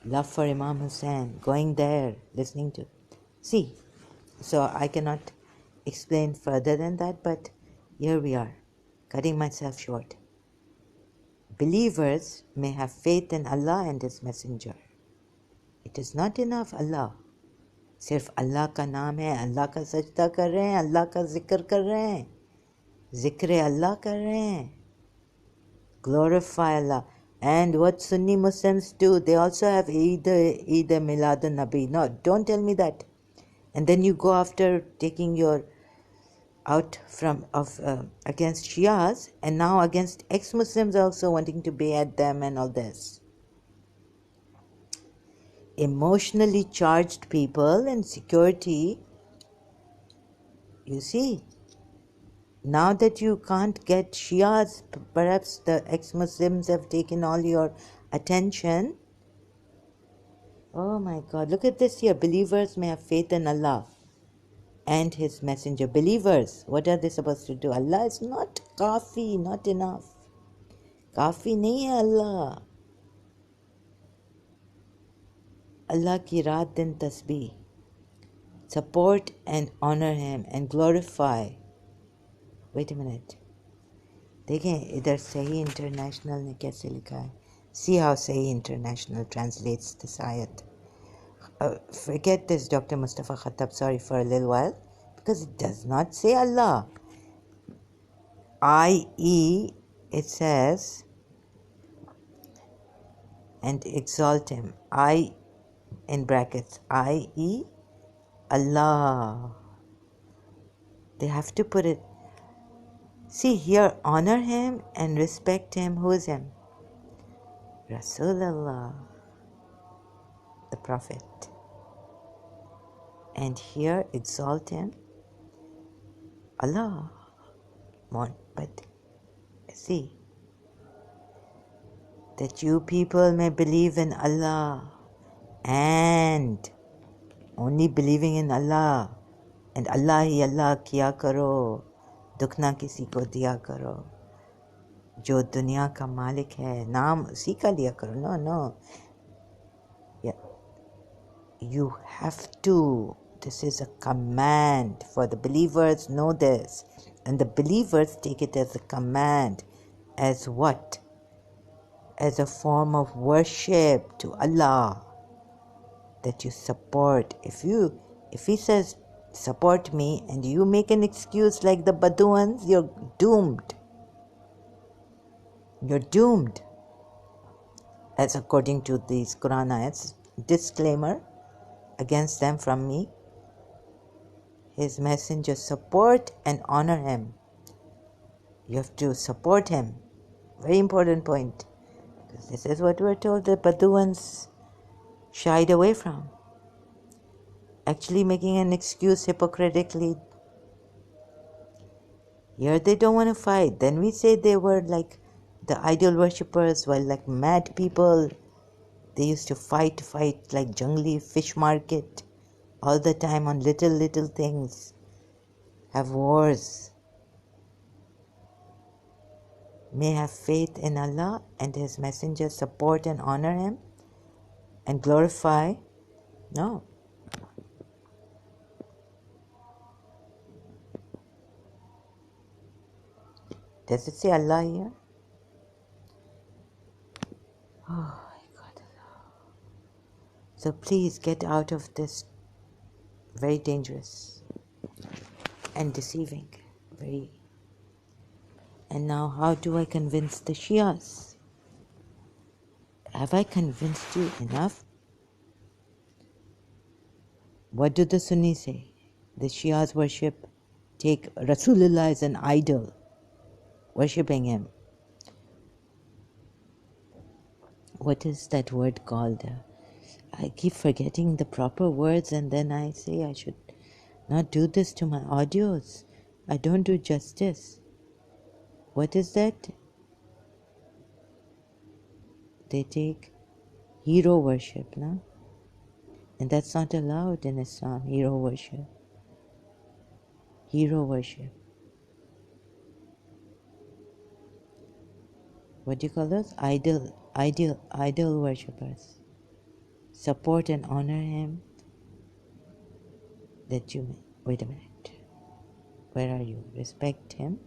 Love for Imam Hussain, going there, listening to. See, so I cannot explain further than that, but here we are, cutting myself short. Believers may have faith in Allah and His Messenger. It is not enough Allah. सिर्फ अल्लाह का नाम है, अल्लाह का सजदा कर रहे हैं, अल्लाह का जिक्र कर रहे हैं, जिक्र अल्लाह कर रहे हैं. Glorify Allah. And what Sunni Muslims do, they also have Eid Milad al-Nabi. No, don't tell me that. And then you go after taking your out from against Shias, and now against ex-Muslims also wanting to behead them and all this. Emotionally charged people and security, you see, now that you can't get Shias, perhaps the ex-Muslims have taken all your attention. Oh my God, look at this here. Believers may have faith in Allah and His Messenger. Believers, what are they supposed to do? Allah is not kafi, not enough. Kafi nahi hai Allah. Allah ki raat din tasbih. Support and honor Him and glorify. Wait a minute. देखें इधर सही international ने कैसे लिखा है. See how Sahih International translates this ayat. Forget this, Dr. Mustafa Khattab, sorry for a little while, because it does not say Allah. I.e., it says, and exalt Him. I, in brackets, I.e., Allah. They have to put it. See here, honor Him and respect Him. Who is Him? Rasulullah, the Prophet. And here, exalt Him, Allah. But see, that you people may believe in Allah, and only believing in Allah, and Allah hi Allah kiya karo, dukh na kisi ko diya karo. जो दुनिया का मालिक है, नाम उसी का लिया करो. No. Yeah. You have to. This is a command for the believers. Know this. And the believers take it as a command. As what? As a form of worship to Allah. That you support. If He says, support me, and you make an excuse like the Baduans, you're doomed. You're doomed. As according to these Quran ayats, disclaimer against them from me. His messenger, support and honor him. You have to support him. Very important point. Because this is what we're told the Baduans shied away from. Actually making an excuse hypocritically. Here they don't want to fight. Then we say they were like the idol worshippers were like mad people. They used to fight like jungly fish market all the time on little things. Have wars. May have faith in Allah and His Messenger, support and honor Him and glorify. No. Does it say Allah here? Oh my God. So please get out of this very dangerous and deceiving. And now how do I convince the Shias? Have I convinced you enough? What do the Sunnis say? The Shias take Rasulullah as an idol, worshipping him. What is that word called? I keep forgetting the proper words, and then I say I should not do this to my audios. I don't do justice. What is that? They take hero worship, no? And that's not allowed in Islam, hero worship. Hero worship. What do you call those? Idol worshippers. Support and honor him. Wait a minute. Where are you? Respect him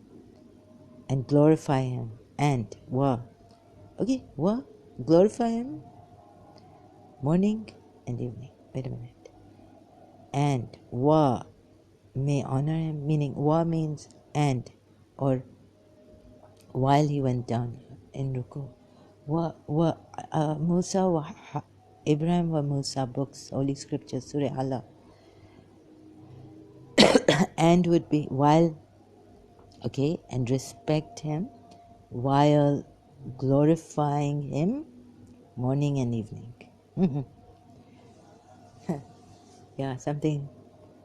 and glorify him. And glorify him morning and evening. Wait a minute. And may honor him, meaning means and, or while he went down in ruku. Ibrahim wa Musa books, Holy Scriptures, Surah Allah. And would be while, and respect him while glorifying him morning and evening. Yeah, something.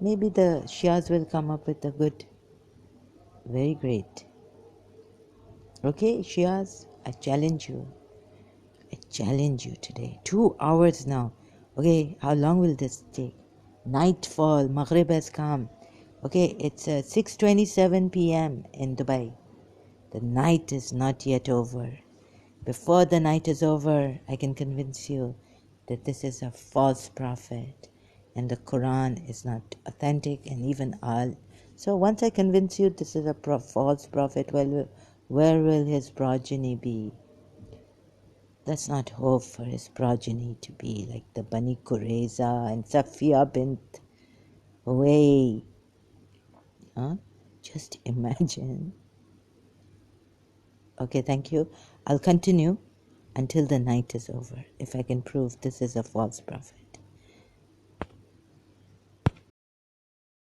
Maybe the Shias will come up with a good, very great. Okay, Shias, I challenge you. I challenge you today. 2 hours now. Okay, how long will this take? Nightfall, Maghrib has come. Okay, it's 6:27 p.m. in Dubai. The night is not yet over. Before the night is over, I can convince you that this is a false prophet and the Quran is not authentic, and even So once I convince you this is a false prophet, well, where will his progeny be? Let's not hope for his progeny to be like the Bani Qurayza and Safiya bint Huway. Just imagine. Okay, thank you. I'll continue until the night is over, if I can prove this is a false prophet.